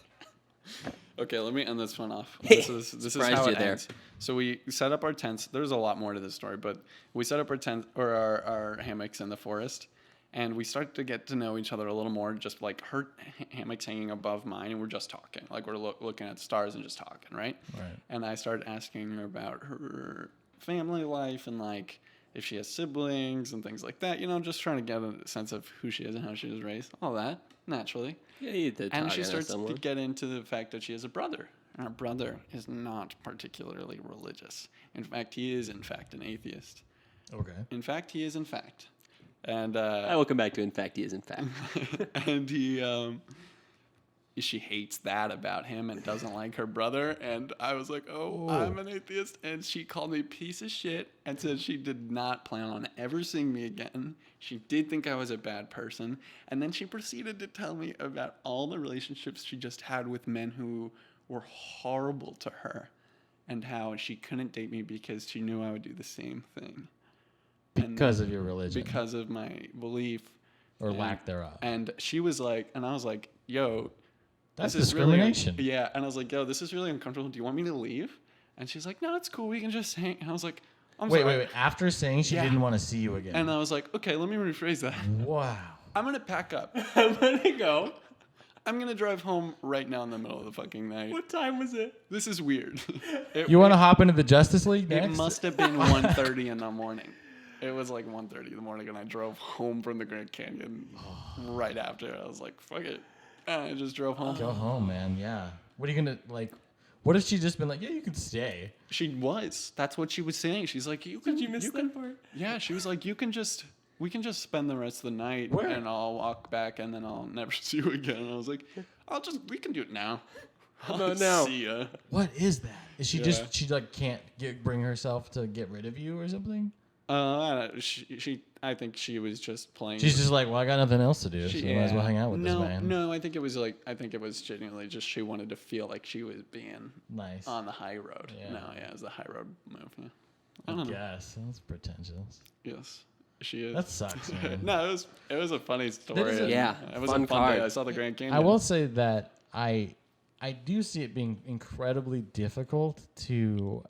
Okay, let me end this one off. Hey, This is surprised how you it there. ends. So we set up our tents. There's a lot more to this story, but we set up our tent or our hammocks in the forest, and we started to get to know each other a little more. Just like her hammocks hanging above mine, and we're just talking, like we're looking at stars and just talking, right? Right. And I started asking her about her family life and like if she has siblings and things like that. You know, just trying to get a sense of who she is and how she was raised. All that naturally. Yeah, you did. And she starts to get into the fact that she has a brother. And her brother is not particularly religious. In fact, he is, in fact, an atheist. Okay. In fact, he is, in fact. And I will come back to in fact he is in fact. and she hates that about him and doesn't like her brother. And I was like, I'm an atheist. And she called me a piece of shit and said she did not plan on ever seeing me again. She did think I was a bad person. And then she proceeded to tell me about all the relationships she just had with men who were horrible to her and how she couldn't date me because she knew I would do the same thing. Because of your religion. Because of my belief. Or lack thereof. And she was like, and I was like, yo, That's this is really discrimination. yeah. And I was like, yo, this is really uncomfortable. Do you want me to leave? And she's like, no, it's cool. We can just hang. And I was like, I'm sorry. Wait. After saying she Yeah. didn't want to see you again. And I was like, okay, let me rephrase that. Wow. I'm going to pack up. I'm gonna go. I'm going to drive home right now in the middle of the fucking night. What time was it? This is weird. You want to hop into the Justice League It next? must have been 1:30 in the morning. It was like 1:30 in the morning, and I drove home from the Grand Canyon right after. I was like, fuck it. And I just drove home. Go home, man. Yeah. What are you gonna like? What if she just been like, yeah, you can stay? She was. That's what she was saying. She's like, you can. Did you miss you that can, part? Yeah, she was like, we can just spend the rest of the night, Where? and I'll walk back, and then I'll never see you again. And I was like, we can do it now. about now? See ya. What is that? Is she Yeah. she like can't bring herself to get rid of you or something? I think she was just playing. She's just like, well, I got nothing else to do, so yeah. might as well hang out with this man. No, I think it was genuinely just she wanted to feel like she was being Nice. on the high road. Yeah. No, yeah, it was the high road move. Yeah. I don't know. guess that's pretentious. Yes, she is. That sucks, man. No, it was a funny story. is a- Yeah, it was fun a fun card. day. I saw the Grand Canyon. I will say that I do see it being incredibly difficult to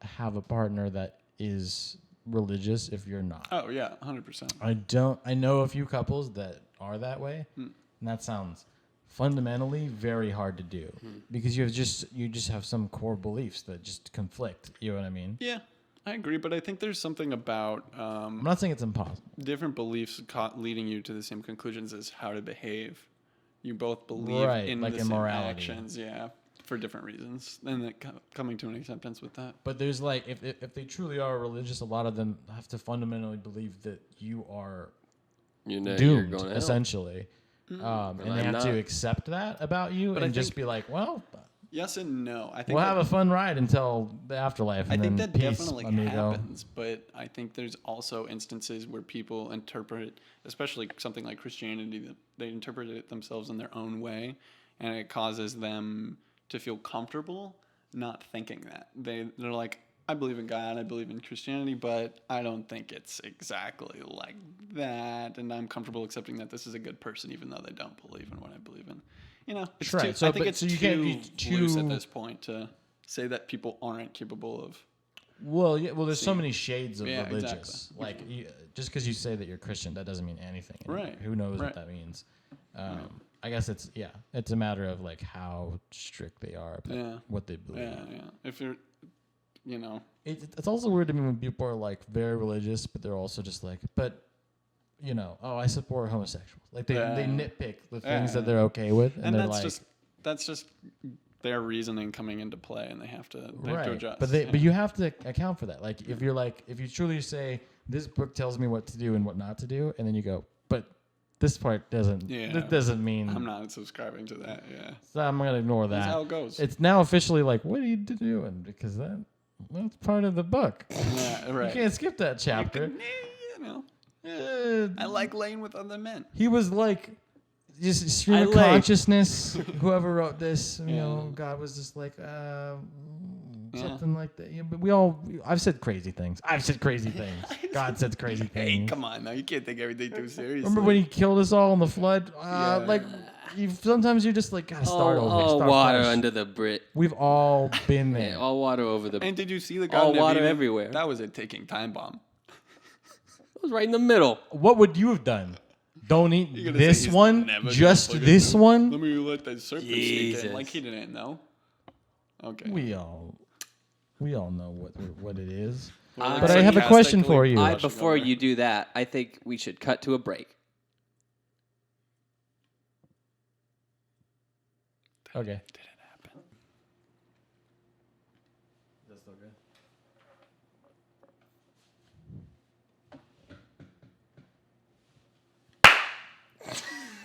have a partner that is religious if you're not. Oh yeah, 100%. I know a few couples that are that way, and that sounds fundamentally very hard to do because you just have some core beliefs that just conflict. You know what I mean? Yeah, I agree, but I think there's something about I'm not saying it's impossible. different beliefs leading you to the same conclusions as how to behave. You both believe Right, in like the in same morality. actions, yeah, for different reasons, and then coming to an acceptance with that. But there's like if they truly are religious, a lot of them have to fundamentally believe that you are You know, you're doomed, going to hell. essentially. And they I'm have not. to accept that about you But I and just think- be like, well, Yes and no. I think we'll that- have a fun ride until the afterlife. I And think then that peace, definitely amigo. happens, but I think there's also instances where people interpret, especially something like Christianity, that they interpret it themselves in their own way, and it causes them to feel comfortable not thinking that. They're like, I believe in God, I believe in Christianity, but I don't think it's exactly like that, and I'm comfortable accepting that this is a good person, even though they don't believe in what I believe in. You know, it's Right. too, So, I think but- it's so you can't be loose too- at this point to say that people aren't capable of. Well, yeah. Well, there's so many shades of Yeah, religious. exactly. Like, just because you say that you're Christian, that doesn't mean anything. And Right, Who knows right. what that means? I guess it's a matter of like how strict they are about Yeah. what they believe. Yeah. If you're, you know, It's also weird to me when people are like very religious, but they're also just like, but you know, I support homosexuals. Like they nitpick the things that they're okay with, and they're like, that's just their reasoning coming into play, and they have to adjust. But you have to account for that. Like if you truly say this book tells me what to do and what not to do, and then you go, but this part doesn't. Yeah. This doesn't mean. I'm not subscribing to that. Yeah, So I'm gonna ignore that. that's how it goes. It's now officially like, what are you doing? Because that's part of the book. Yeah, right. You can't skip that chapter. You know, I like laying with other men. He was like, just stream of lay. consciousness. Whoever wrote this, you know, God was just like, something like that. Yeah, but I've said crazy things. God said crazy things. Hey, come on, now you can't take everything too seriously. Remember when he killed us all in the flood? Like, sometimes you're just like, gotta start over. All Start water fresh. under the Brit. We've all been there. Yeah, all water over the. And did you see the guy? All water everywhere. That was a ticking time bomb. It was right in the middle. What would you have done? Don't eat You're gonna this say he's one? never gonna Just fucking this one? Let me let that serpent sneak Jesus. in. Like he didn't know. Okay. We all know what it is. Well, But I have a question for you. Before you do that, I think we should cut to a break. Okay. Didn't happen. That's still good.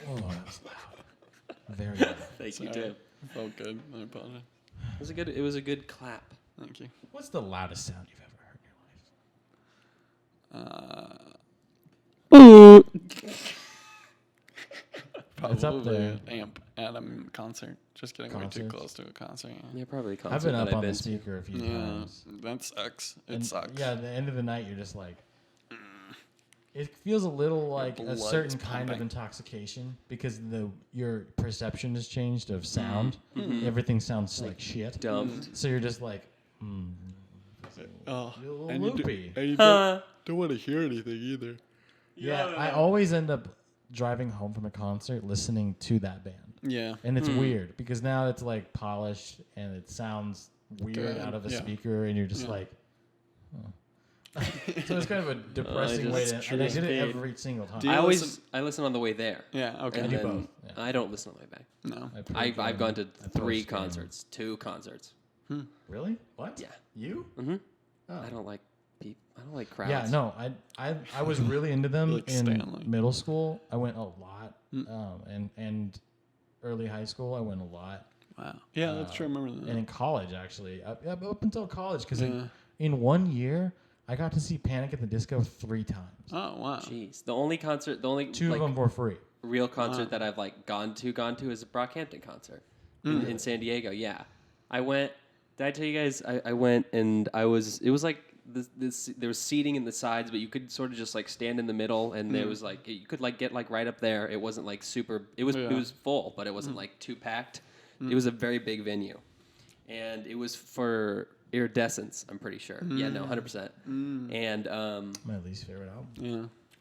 Oh, that was loud. Very loud. Thank you, Sorry. Tim. Felt good. I apologize. It was a good clap. Thank you. What's the loudest sound you've ever heard in your life? Probably It's up there. an amp at a concert. Just getting way too Concerts? close to a concert. Yeah, probably a concert I've been that up I've on been the to. speaker a few Yeah, times. that sucks. It And, sucks. Yeah, at the end of the night, you're just like, it feels a little like a blood's certain kind of pumping. intoxication because your perception has changed of sound. Mm-hmm. Everything sounds like shit. Dumped. So you're just like, Oh, you're a little and you do- loopy. and you Huh. don't want to hear anything either. Yeah, I always end up driving home from a concert listening to that band. Yeah. And it's weird because now it's like polished and it sounds weird Good, out of a yeah. speaker and you're just Yeah. like, so it's kind of a depressing way to, just and I did it true. every single time. Do you I listen on the way there. Yeah. Okay. And do then both, yeah. I don't listen on the way back. No. I've gone to I 3 post-game. concerts, 2 concerts. Really? What? Yeah. You? Mm-hmm. Oh. I don't like crowds. Yeah, no, I was really into them Like in Stanley. middle school. I went a lot, and early high school I went a lot, Wow. Yeah, that's true. I remember that. and in college actually, up until college, because Yeah. in 1 year I got to see Panic at the Disco 3 times. Oh wow. Jeez, the only 2 like, of them were free. real concert that I've like gone to is a Brockhampton concert in San Diego. Yeah, I went. Did I tell you guys? I went and it was like this there was seating in the sides, but you could sort of just like stand in the middle, and there was like you could like get like right up there. It wasn't like super. It was full, but it wasn't like too packed. It was a very big venue, and it was for Iridescence. I'm pretty sure. Yeah, no, 100%. And My least favorite album.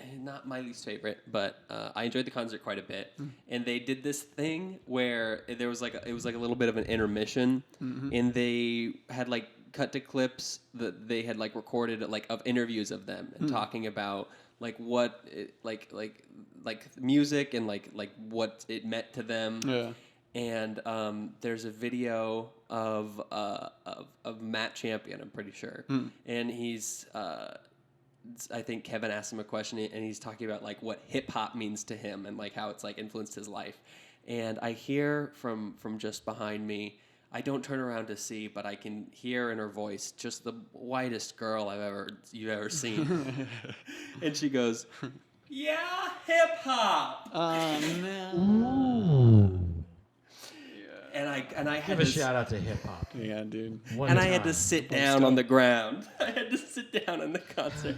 Yeah. not my least favorite, but I enjoyed the concert quite a bit. And they did this thing where there was it was like a little bit of an intermission, and they had like cut to clips that they had like recorded like of interviews of them and talking about like what it, like music and like what it meant to them. Yeah. And there's a video of Matt Champion, I'm pretty sure, and he's. I think Kevin asked him a question, and he's talking about like what hip hop means to him and like how it's like influenced his life. And I hear from just behind me, I don't turn around to see, but I can hear in her voice just the whitest girl you've ever seen. And she goes, "Yeah, hip hop." Oh no. Ooh. And I had Give a to shout out to hip hop. Yeah, dude. and I had to sit down on the ground. I had to sit down in the concert.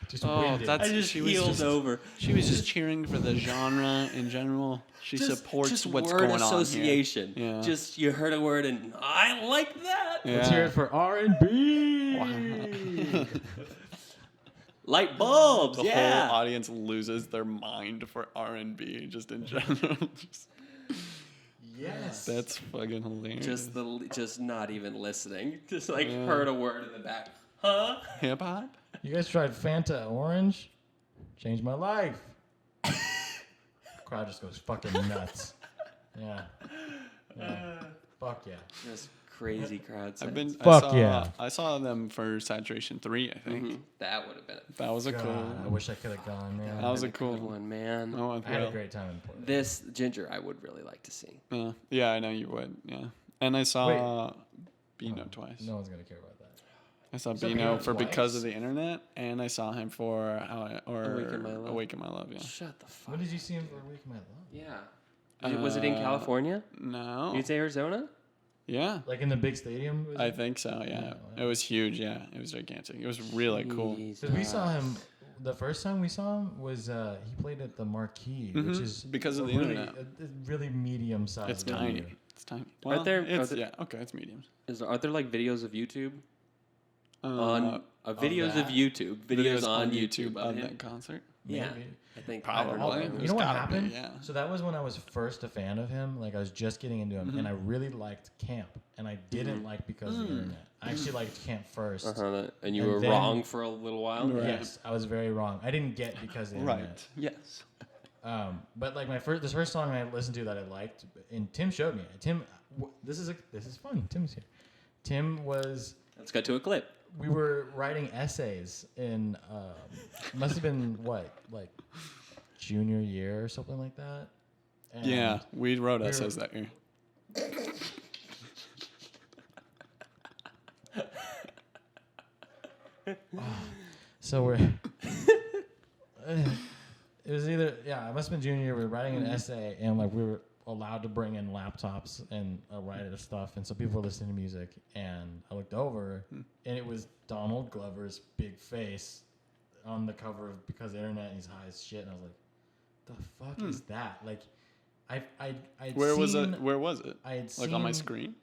Just Oh, winded. that's- I just she was healed just- over. She was just cheering for the genre in general. She supports just what's word going association. on here. Yeah. Just you heard a word and I like that. Yeah. Let's hear it for R&B. Wow. Light bulbs. The yeah. whole audience loses their mind for R&B just in general. Yes. That's fucking hilarious. Just not even listening. Just like heard a word in the back. Huh? hip hop. You guys tried Fanta Orange? Changed my life. Crowd just goes fucking nuts. Yeah. Fuck yeah. Just crazy crowd. I saw them for Saturation 3, I think. That would have been it. That was a cool. God, I wish I could have gone, man. That was a Good cool one, man. Oh, I had a great time in Portland. This Ginger, I would really like to see. Yeah, I know you would. Yeah, and I saw Beano twice. No one's gonna care about that. I saw saw Bino Bino for Because of twice. the Internet, and I saw him for Awaken My Love. Awaken My Love. Yeah. Shut the fuck. When did you see him for Awaken My Love? Yeah. Was it in California? No. It's Arizona? Yeah. Like in the big stadium? I think so. Yeah. Yeah. It was huge. Yeah. It was gigantic. It was really cool. Because we saw him. The first time we saw him was he played at the Marquee, which is Because of the really, Internet. a really medium sized. It's tiny. It's tiny. Well, Are there- it's, are there- yeah. Okay. It's medium. Are there like videos of YouTube? Videos Videos of YouTube. Videos on YouTube of of him? that concert. Yeah. Maybe. I think Probably. I don't know. It You was know what gotta happened? be, yeah. So that was when I was first a fan of him. Like I was just getting into him, and I really liked Camp, and I didn't like Because of the Internet. I actually liked Camp first. And you And were then- wrong for a little while. Right. Yes, I was very wrong. I didn't get Because of the Internet. Yes. But like this first song I listened to that I liked, and Tim showed me. This is fun. Tim's here. Tim was. Let's get to a clip. We were writing essays in must have been like junior year or something like that. And Yeah. We wrote we essays were- that year. So we're. It was either it must have been junior year. We were writing an essay, and like we were allowed to bring in laptops and write this stuff, and so people were listening to music. And I looked over, and it was Donald Glover's big face on the cover of Because of the Internet, and he's high as shit. And I was like, "The fuck is that?" Like, I'd Where was seen- it? Where was it? I had Like on my seen- screen?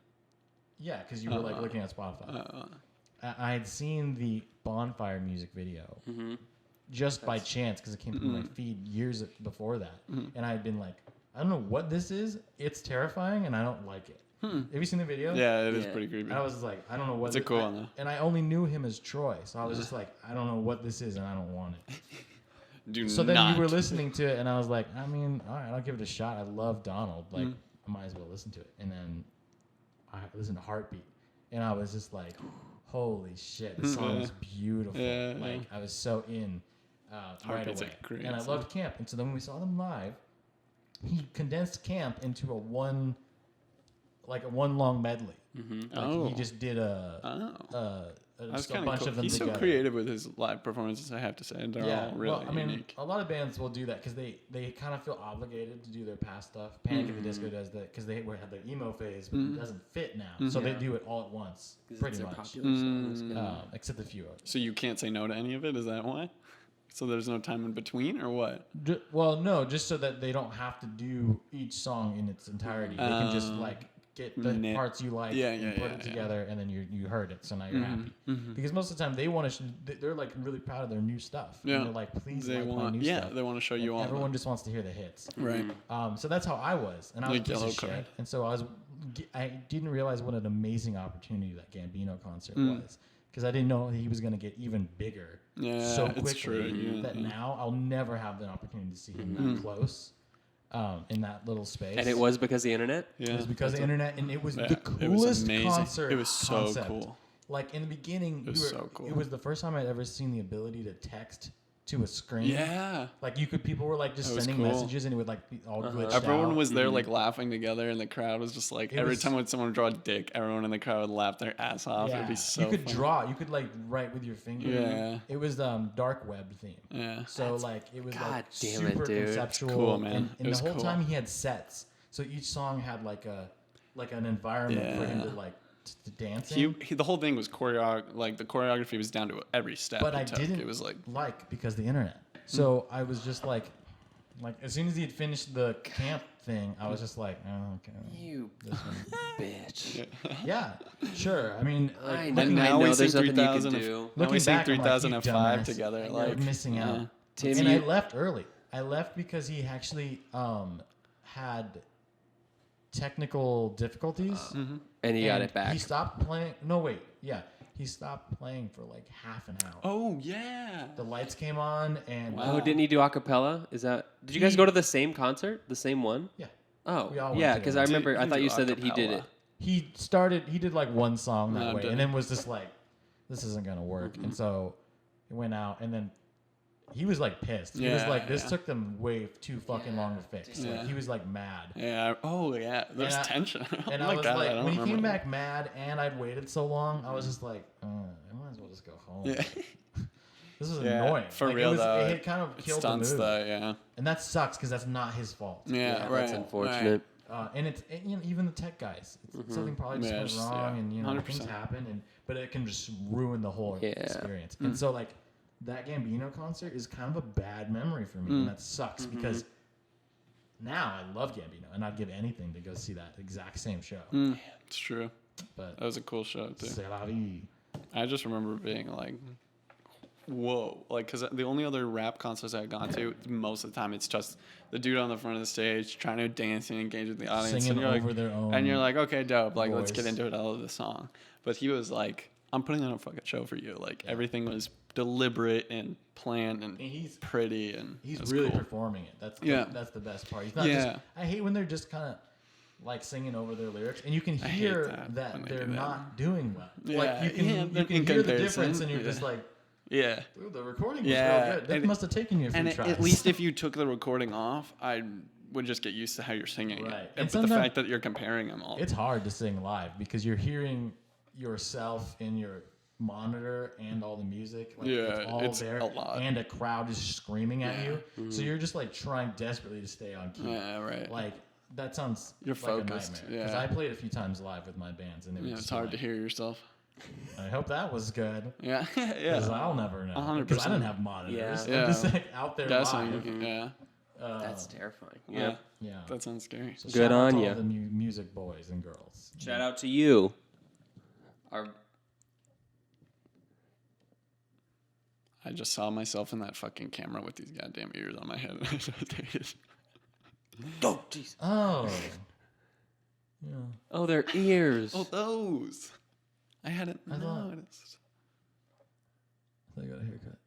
Yeah, because you were like looking at Spotify. I had seen the Bonfire music video just by chance because it came through my feed years before that, and I had been like, I don't know what this is. It's terrifying, and I don't like it. Have you seen the video? Yeah, it is Yeah. pretty creepy. I was like, I don't know what. It's a cool one, though. And I only knew him as Troy, so I was just like, I don't know what this is, and I don't want it. So then not. you were listening to it, and I was like, I mean, all right, I'll give it a shot. I love Donald. Like, I might as well listen to it. And then I listened to Heartbeat, and I was just like, holy shit, this song is beautiful. Yeah. Like, I was so in right Heartbeat's a away. great And I song. loved Camp. And so then when we saw them live, he condensed Camp into a one long medley. Like, he just did just a kind bunch cool. of them He's together. so creative with his live performances, I have to say. They're all really well, I mean, unique. a lot of bands will do that because they kind of feel obligated to do their past stuff. Panic at the Disco does that because they had their emo phase, but it doesn't fit now, so they do it all at once, pretty much. Popular songs. Except a few of them. So you can't say no to any of it? Is that why? So there's no time in between, or what? Well, no, just so that they don't have to do each song in its entirety. They can just like get the parts you like and put it together, and then you heard it, so now you're happy. Because most of the time they want to, they're like really proud of their new stuff. Yeah. And they're like, please They like my want, new stuff. they want to show you all. Everyone just wants to hear the hits. Right. So that's how I was, and I was Like a piece Yellow of shit. Card. And so I didn't realize what an amazing opportunity that Gambino concert was, because I didn't know he was going to get even bigger so it's quickly true, that now I'll never have the opportunity to see him that close in that little space. And it was because of the internet? Yeah. It was because of the internet, and it was the it was coolest amazing. concert. It was so concept. cool. Like in the beginning, It was so cool. It was the first time I'd ever seen the ability to text to a screen. Yeah. Like people were like just That was sending cool. messages, and it would like be all glitched Everyone out. was there like laughing together, and the crowd was just like every was- time when someone would draw a dick, everyone in the crowd would laugh their ass off. It'd be so you could fun. draw. You could like write with your finger. Yeah. It was dark web theme. Yeah. So like it was God like damn it, super dude. It's conceptual. cool, man. And It was the whole cool. time he had sets. So each song had like an environment for him to like to dance in. The whole thing was like the choreography was down to every step. But he I took. didn't It was like because the internet. So I was just like as soon as he had finished the camp thing, I was just like, oh, okay. You bitch. Yeah, sure. I mean, like, I looking, know, now we there's sing nothing you can 3000. do. Now we looking sing back, I'm like, you 3005 dumbass. together. You're Like missing yeah. out. Tim, And I you- left early. I left because he actually had technical difficulties. And he got and it back. He stopped playing. No, wait. Yeah. He stopped playing for like half an hour. Oh yeah. The lights came on and Oh, didn't he do a cappella? Is that? Did you guys go to the same concert? The same one? yeah. Oh, We all went yeah. together. Because I remember, I Did thought you you do said that he did acapella? it. He did like one song that No, way, didn't. and then was just like, this isn't gonna work. And so he went out, and then he was like pissed. He was Yeah, like, this yeah. took them way too fucking long to fix. Yeah. Like he was like mad. Yeah. Oh yeah. There's And I- tension. And oh I my was God, I like, don't when he remember came that. back mad, and I'd waited so long, I was just like, am might as well just go home. Yeah. This is annoying. For real, though. It kind of killed the mood. Yeah. And that sucks because that's not his fault. Yeah, right. That's unfortunate. Right. And it's even the tech guys. Something probably just went wrong, and 100%. things happen, but it can just ruin the whole experience. And so like that Gambino concert is kind of a bad memory for me, and that sucks because now I love Gambino, and I'd give anything to go see that exact same show. It's true. But That was a cool show too. c'est la vie. I just remember being like, whoa. Like, because the only other rap concerts I've gone to, most of the time, it's just the dude on the front of the stage trying to dance and engage with the audience. Singing and you're over like, their own and you're like, okay, dope. Like, let's get voice. into it. I love the song. But he was like, I'm putting on a fucking show for you. Like, everything was deliberate and planned and he's pretty. And He's it was really cool. performing it. That's Yeah. that's the best part. He's not just. I hate when they're just kind of like singing over their lyrics, and you can hate hear that that when they they're do that. not doing well. Yeah, Like you can yeah, you can in hear the comparison, difference, and you're yeah. just like, Yeah. "Ooh, the recording was Yeah, real good. That and- must have taken you a few And tries." at least if you took the recording off, I would just get used to how you're singing Right. it. And But the sometimes- fact that you're comparing them all. it's hard to sing live because you're hearing yourself in your monitor and all the music. Like, Yeah, it's all it's there, a lot. and a crowd is screaming at you. So you're just like trying desperately to stay on key. Yeah, right. Like that sounds You're like focused, a nightmare. Because yeah. I played a few times live with my bands, and it was Yeah, it's just hard like, to hear yourself. I hope that was good. Yeah, Because yeah. I'll never know. 100%. Because I didn't have monitors. Yeah. I'm just like out there That's live. looking, yeah. That's terrifying. Yeah. Yeah. That sounds scary. So Good shout out on to ya. all the music boys and girls. Shout out to you. I just saw myself in that fucking camera with these goddamn ears on my head. And I just hated. Oh, jeez. Oh. Yeah. Oh, their ears. Oh, those. I hadn't I thought- noticed. I got a haircut.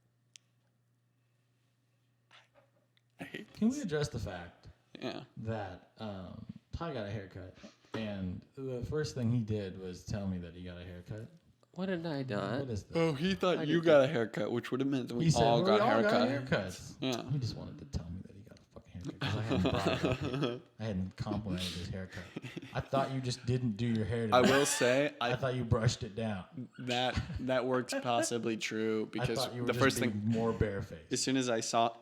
I hate Can we address the fact Yeah. that Ty got a haircut, and the first thing he did was tell me that he got a haircut? What did I What done? is that? Oh, he thought you got a haircut, which would have meant that we He said, all "Well, got we all haircuts. got haircuts. Yeah. He just wanted to tell me that he got a fucking haircut because I hadn't brought it up yet. I hadn't complimented his haircut. I thought you just didn't do your hair today. I will say, I thought you brushed it down. that works possibly true I because thought you were the just first being thing, more barefaced. as soon as I saw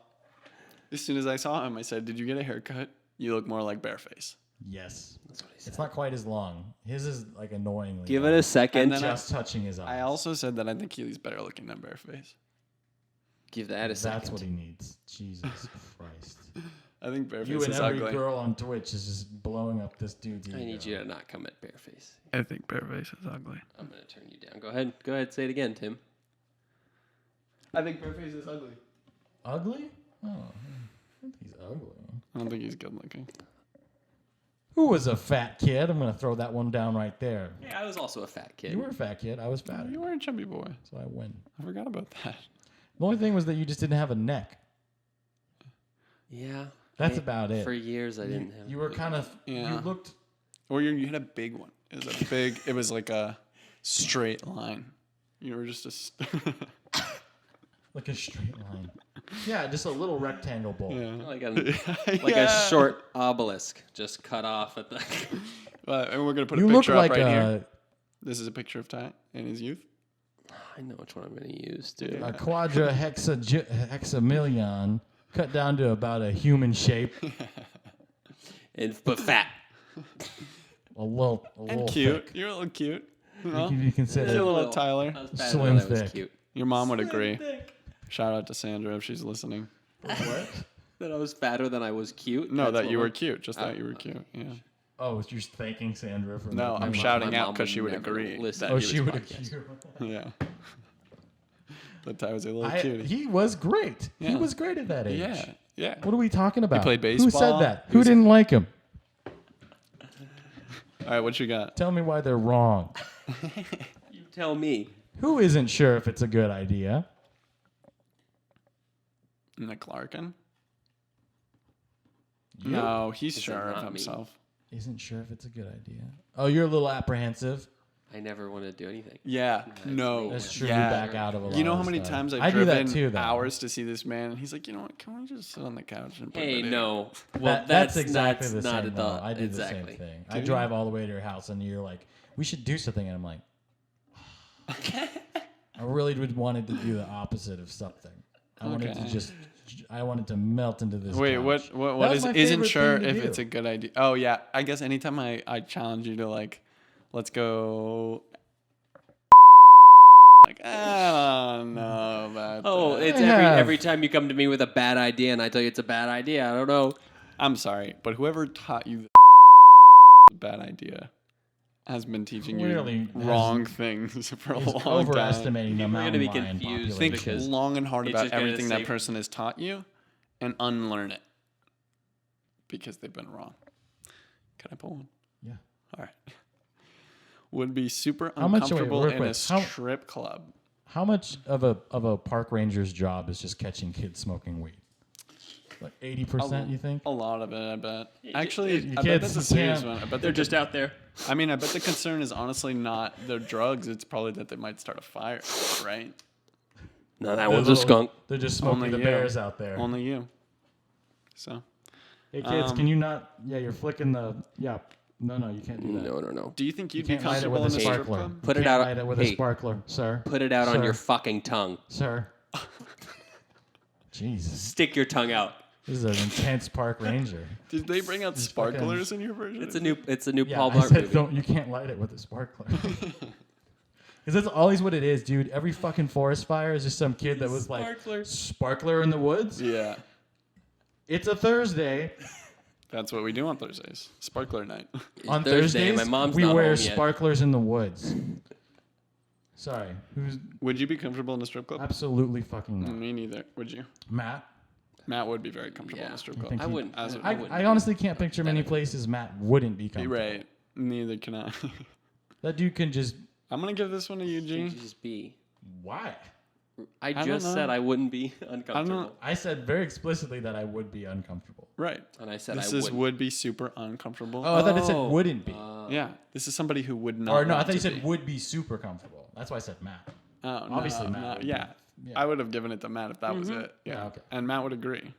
him, I said, "Did you get a haircut? You look more like Bareface." Yes. That's what he said. It's not quite as long. His is like annoyingly Give long. it a second. And then Just touching his eyes. I also said that I think he's better looking than Bareface. Give that a second. That's what he needs. Jesus Christ. I think Bareface You and is every ugly. girl on Twitch is just blowing up this dude's ego. I need you to not come at bareface. I think Bareface is ugly. I'm gonna turn you down. Go ahead. Go ahead. Say it again, Tim. I think Bareface is ugly. Ugly? Oh, I think he's ugly. I don't think he's good looking. Who was a fat kid? I'm going to throw that one down right there. Yeah, I was also a fat kid. You were a fat kid. I was fatter. You were a chubby boy. So I win. I forgot about that. The only thing was that you just didn't have a neck. Yeah. That's about it. For years, I didn't have. You were kind of, Yeah. you looked, Or you had a big one. It was a big. It was like a straight line. You were just like a straight line. Yeah, just a little rectangle bowl. like a short obelisk, just cut off at the. And we're gonna put You a look picture like up right a, here. This is a picture of Ty in his youth. I know which one I'm gonna use, dude. a hexamillion cut down to about a human shape. But fat. A little And cute. thick. You're a little cute. You Huh? can be considered You're a little Tyler. I was fat, Slim but I was thick. cute. Your mom would agree. Shout out to Sandra if she's listening. what? That I was fatter than I was cute. No, That's that what you were we're- cute. Just that you were cute. Yeah. Oh, you're thanking Sandra for No, making I'm you shouting my out mom because would she would never agree. listen. That Oh, he she was would podcast. have. Yeah. But Ty was a little cutie. He was great. He Yeah. was great at that age. Yeah. Yeah. What are we talking about? played Who baseball. said that? He Who was- didn't like him? All right. What you got? Tell me why they're wrong. You tell me. Who isn't sure if it's a good idea? Nick Larkin? You? No, he's Is it sure of not me? himself. Isn't sure if it's a good idea. Oh, you're a little apprehensive. I never want to do anything. Yeah. No. That's true. Yeah. You back out of a lot. You know how of many stuff. times I I've do that driven too, though. hours to see this man, and he's like, you know what? Can we just sit on the couch and play Hey, video? no. Well, That's exactly that's the not same. a though. thought. I do exactly. the same thing. Do I you? drive drive all the way to your house, and you're like, "We should do something," and I'm like, I really wanted to do the opposite of something. I wanted to melt into this. Wait, couch. what is isn't sure if do. it's a good idea? Oh yeah, I guess anytime I challenge you to like, let's go. Like I don't know about. that. It's every time you come to me with a bad idea and I tell you it's a bad idea. I don't know. I'm sorry, but whoever taught you the bad idea has been teaching Clearly you wrong things for a He's long time. overestimating the People are mountain gonna be lion confused Think population. because long and hard it's about just gonna everything say- that person has taught you, and unlearn it because they've been wrong. Can I pull one? Yeah. All right. Would be super How much- wait, uncomfortable real in quick, a strip club. How much of a park ranger's job is just catching kids smoking weed? Like 80%, you think? A lot of it, I bet. Actually, you I bet can't- that's a you serious can't- one. I bet They're just out there. I mean, I bet the concern is honestly not their drugs. It's probably that they might start a fire, right? No, that one's a skunk. They're just smoking Only the you. bears out there. Only you. So, Hey kids, can you not? Yeah, you're flicking the. Yeah, no, you can't do that. No. do you think you'd You be can't light it with comfortable a in a strip sparkler. club? Put You it can't out- light it with hey. a sparkler, sir. Put it out on Sir. your fucking tongue. Sir. Jesus, Stick your tongue out. this is an intense park ranger. Did they bring out sparklers in your version? It's a new Yeah, Paul I Blart said movie. you can't light it with a sparkler. Because that's always what it is, dude. Every fucking forest fire is just some kid that was Sparkler. like, sparkler in the woods? Yeah. It's a Thursday. That's what we do on Thursdays. Sparkler night. On Thursday, Thursdays, my mom's we not wear home yet. sparklers in the woods. Sorry. Who's Would you be comfortable in a strip club? absolutely fucking not. Me neither. Would you? Matt? Matt would be very comfortable in Yeah. a strip I club. think I wouldn't. As a- I wouldn't. I honestly can't picture many places Matt wouldn't be You're comfortable. right. Neither can I. That dude can just. I'm gonna give this one to you, G. Just be. Why? I don't just said know. I wouldn't be uncomfortable. I said very explicitly that I would be uncomfortable. Right. And I said This I is wouldn't. would be super uncomfortable. Oh, I thought it said Oh. wouldn't be. Yeah. This is somebody who would not. Or no, I want thought you to said be. would be super comfortable. That's why I said Matt. Oh, no, Obviously, Matt no, would be. yeah. Yeah. I would have given it to Matt if that was it. Yeah. Yeah, okay. And Matt would agree.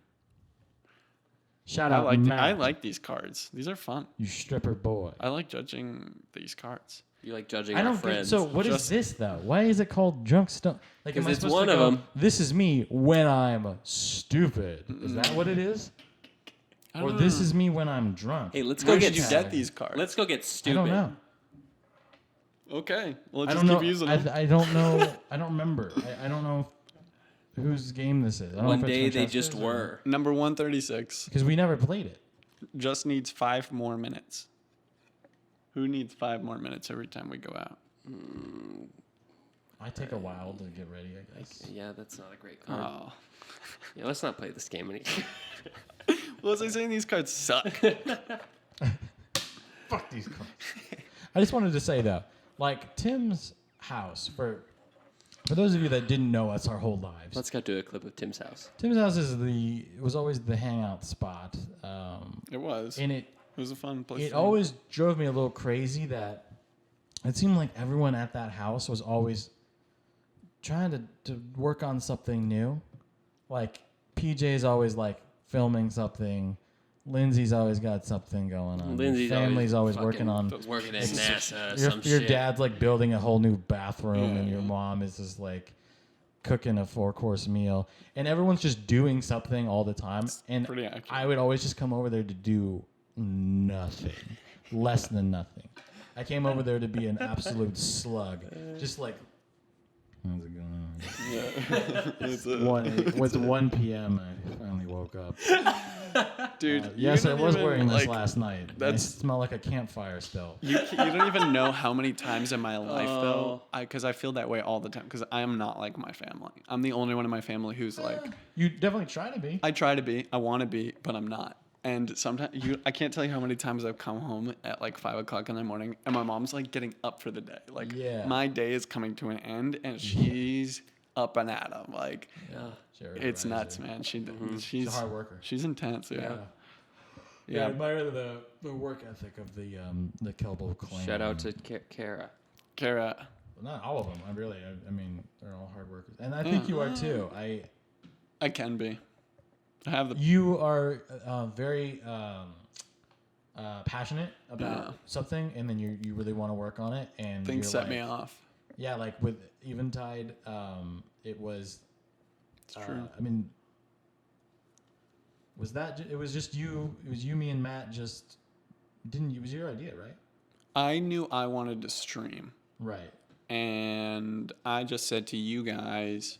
Shout I out like Matt. I like these cards. These are fun. You stripper boy. I like judging these cards. You like judging I our don't get. friends. So what is Just- this though? Why is it called drunk stuff? Like, am 'Cause I it's supposed one to of go, them. This is me when I'm stupid. Is that what it is? Or this is me when I'm drunk? Hey, let's go Where get did you get these cards? Let's go get I stupid. don't know. Okay. Well, I just don't know. keep using them. I don't know. I don't remember. I don't know whose game this is. I don't One know if it's day they Francesca's just or- were. Number 136 Because we never played it. just needs 5 more minutes. Who needs 5 more minutes every time we go out? I take a while to get ready, I guess. Yeah, that's not a great card. Oh. Yeah, let's not play this game anymore. Well, as I say, these cards suck. Fuck these cards. I just wanted to say though, like Tim's house, for those of you that didn't know us our whole lives, Let's go do a clip of Tim's house. Tim's house was always the hangout spot. It was. And It was a fun place. it to always drove me a little crazy that it seemed like everyone at that house was always trying to work on something new. Like PJ's always like filming something. Lindsay's always got something going on. Lindsay's Family's always fucking working on. working at NASA. Your Some your shit. dad's like building a whole new bathroom, and your mom is just like cooking a 4-course meal, and everyone's just doing something all the time. And pretty accurate. I would always just come over there to do nothing, less than nothing. I came over there to be an absolute slug, just like. How's it going? It's It's 1 p.m. I finally woke up. Dude, you Yes, I don't was even, wearing this like, last night. I that's- smell like a campfire still. You don't even know how many times in my life though, because I feel that way all the time. Because I am not like my family. I'm the only one in my family who's like, You definitely try to be. I try to be, I want to be, but I'm not. And sometimes I can't tell you how many times I've come home at like 5 o'clock in the morning, and my mom's like getting up for the day. Like Yeah. my day is coming to an end, and she's up and at 'em. Like Sure, it's right, nuts, sure. man. She's She's a hard worker. She's intense. Yeah. Yeah, I admire the work ethic of the Koelbel clan. Shout out to Kara. Kara. Well, not all of them. I mean, they're all hard workers, and I think you are too. I can be. I have the. You are very passionate about Yeah. something, and then you really want to work on it, and Things you're set like, me off. Yeah, like with Eventide, it was. It's true. I mean, it was just you? It was you, me, and Matt. Just didn't. It was your idea, right? I knew I wanted to stream. Right. And I just said to you guys,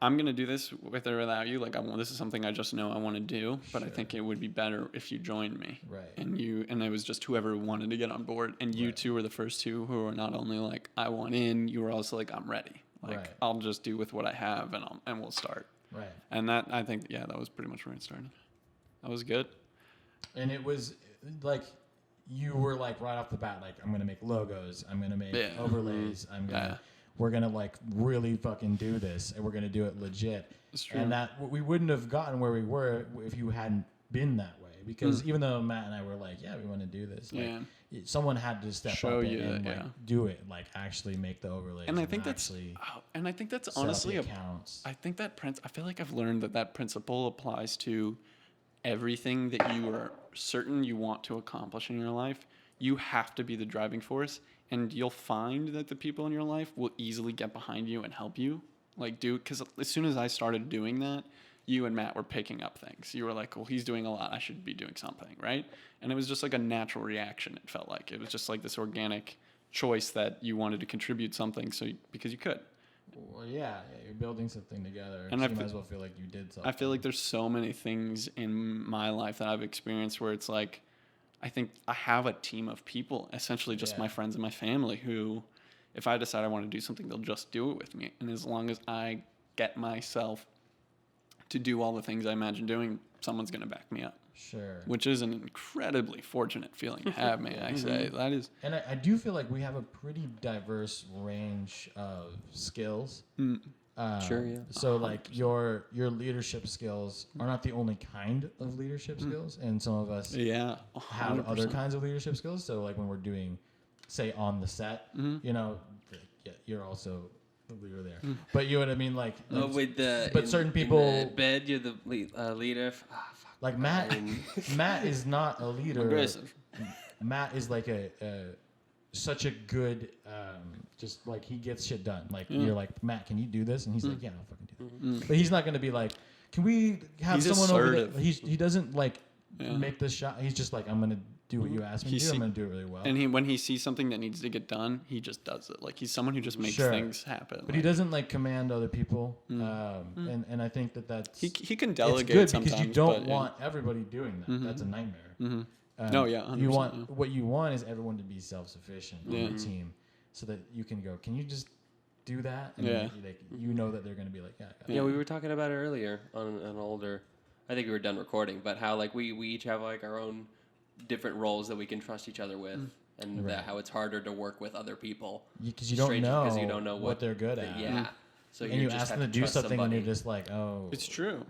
I'm going to do this with or without you. Like, this is something I just know I want to do, but I think it would be better if you joined me. Right. And it was just whoever wanted to get on board. And you two were the first two who were not only like, I want in, you were also like, I'm ready. Like, I'll just do with what I have and we'll start. Right. And that, I think, that was pretty much where it started. That was good. And it was like, you were like right off the bat, like, I'm going to make logos, I'm going to make overlays, we're going to like really fucking do this, and we're going to do it legit. It's true. And that we wouldn't have gotten where we were if you hadn't been that way. Because even though Matt and I were like, we want to do this, like, someone had to step up and like do it, like actually make the overlays. And I think that's honestly, I feel like I've learned that principle applies to everything that you are certain you want to accomplish in your life. You have to be the driving force, and you'll find that the people in your life will easily get behind you and help you. Like, because as soon as I started doing that, you and Matt were picking up things. You were like, well, he's doing a lot, I should be doing something, right? And it was just like a natural reaction. It felt like it was just like this organic choice that you wanted to contribute something because you could. Well, you're building something together, and so you might as well feel like you did something. I feel like there's so many things in my life that I've experienced where it's like, I think I have a team of people, essentially just my friends and my family, who, if I decide I want to do something, they'll just do it with me. And as long as I get myself to do all the things I imagine doing, someone's going to back me up. Sure. Which is an incredibly fortunate feeling to have, may I say. That is. And I do feel like we have a pretty diverse range of skills. Sure, yeah. So like your leadership skills are not the only kind of leadership skills, and some of us have other kinds of leadership skills. So like when we're doing, say, on the set, you know, you're also the leader there. But you know what I mean, like. But certain people. In the bed, you're the leader. Like Matt, Matt is not a leader. Aggressive. Matt is like such a good, just like he gets shit done. Like you're like, Matt, can you do this? And he's like, yeah, I'll fucking do that. But he's not gonna be like, can we have someone assertive. over there? He doesn't like make this shot. He's just like, I'm gonna do what you asked me to do. I'm gonna do it really well. And when he sees something that needs to get done, he just does it. Like he's someone who just makes things happen. But he doesn't like command other people. And I think that's he can delegate. It's good because you don't want everybody doing that. That's a nightmare. 100%. What you want is everyone to be self-sufficient on your team, so that you can go, can you just do that? And you know that they're going to be like, yeah. We were talking about it earlier on an older. I think we were done recording, but how like we each have like our own different roles that we can trust each other with, and that how it's harder to work with other people because you don't know what they're good at. Yeah. So and you ask them to do something, and you're just like, oh, it's true.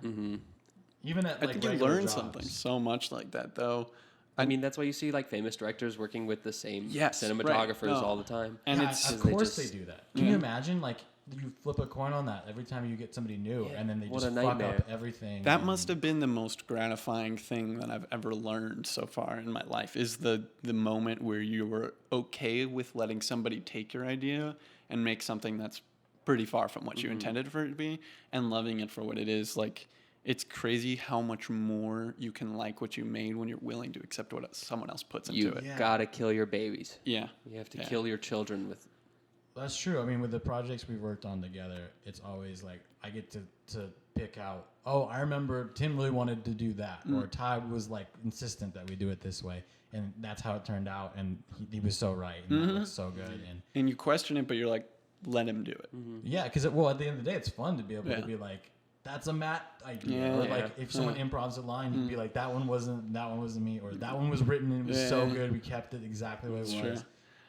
Even at I think you learn something so much like that, though. I mean, that's why you see like famous directors working with the same cinematographers all the time. And of course they do that. Can you imagine, like, you flip a coin on that every time you get somebody new, and then they just fuck up everything. That must have been the most gratifying thing that I've ever learned so far in my life, is the moment where you were okay with letting somebody take your idea and make something that's pretty far from what you intended for it to be, and loving it for what it is. Like, it's crazy how much more you can like what you made when you're willing to accept what someone else puts into it. You gotta kill your babies. Yeah. You have to kill your children with. That's true. I mean, with the projects we've worked on together, it's always like I get to pick out, oh, I remember Tim really wanted to do that, or Ty was like insistent that we do it this way, and that's how it turned out, and he was so right, and that looks so good. And you question it, but you're like, let him do it. Yeah, because at the end of the day, it's fun to be able to be like, that's a Matt idea. Or like if someone improvs a line, you can be like, that one wasn't me, or that one was written and it was so good we kept it exactly the way it was. True.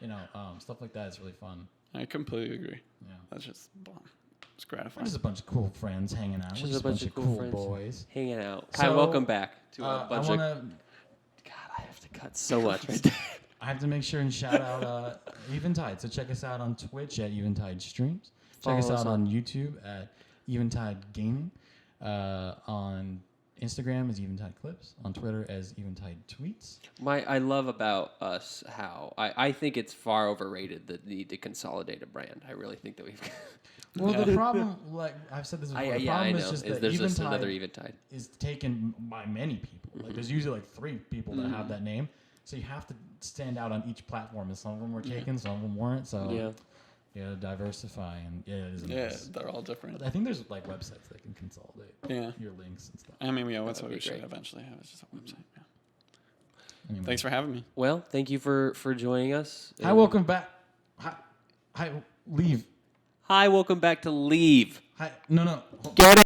You know, stuff like that is really fun. I completely agree. Yeah, that's just bomb. It's gratifying. We're just a bunch of cool friends hanging out. We're just a bunch of cool boys hanging out. Hi, welcome back to a bunch of. God, I have to cut so much right there. I have to make sure and shout out Eventide. So check us out on Twitch at Eventide Streams. Check us out on YouTube at Eventide Gaming, on Instagram is Eventide Clips. On Twitter as Eventide Tweets. I love about us how I think it's far overrated the need to consolidate a brand. I really think that we've. Well, the problem, like I've said this before, the problem is just that there's just Eventide another Eventide is taken by many people. Like there's usually like 3 people that have that name, so you have to stand out on each platform. And some of them were taken, some of them weren't. So you gotta diversify, and it is a mess. they're all different. I think there's like websites that can consolidate your links and stuff. I mean, that's what we should eventually have. It's just a website. Yeah. Anyway. Thanks for having me. Well, thank you for joining us. Hi, welcome back. Hi, leave. Hi, welcome back to Leave. Hi, no. Get it.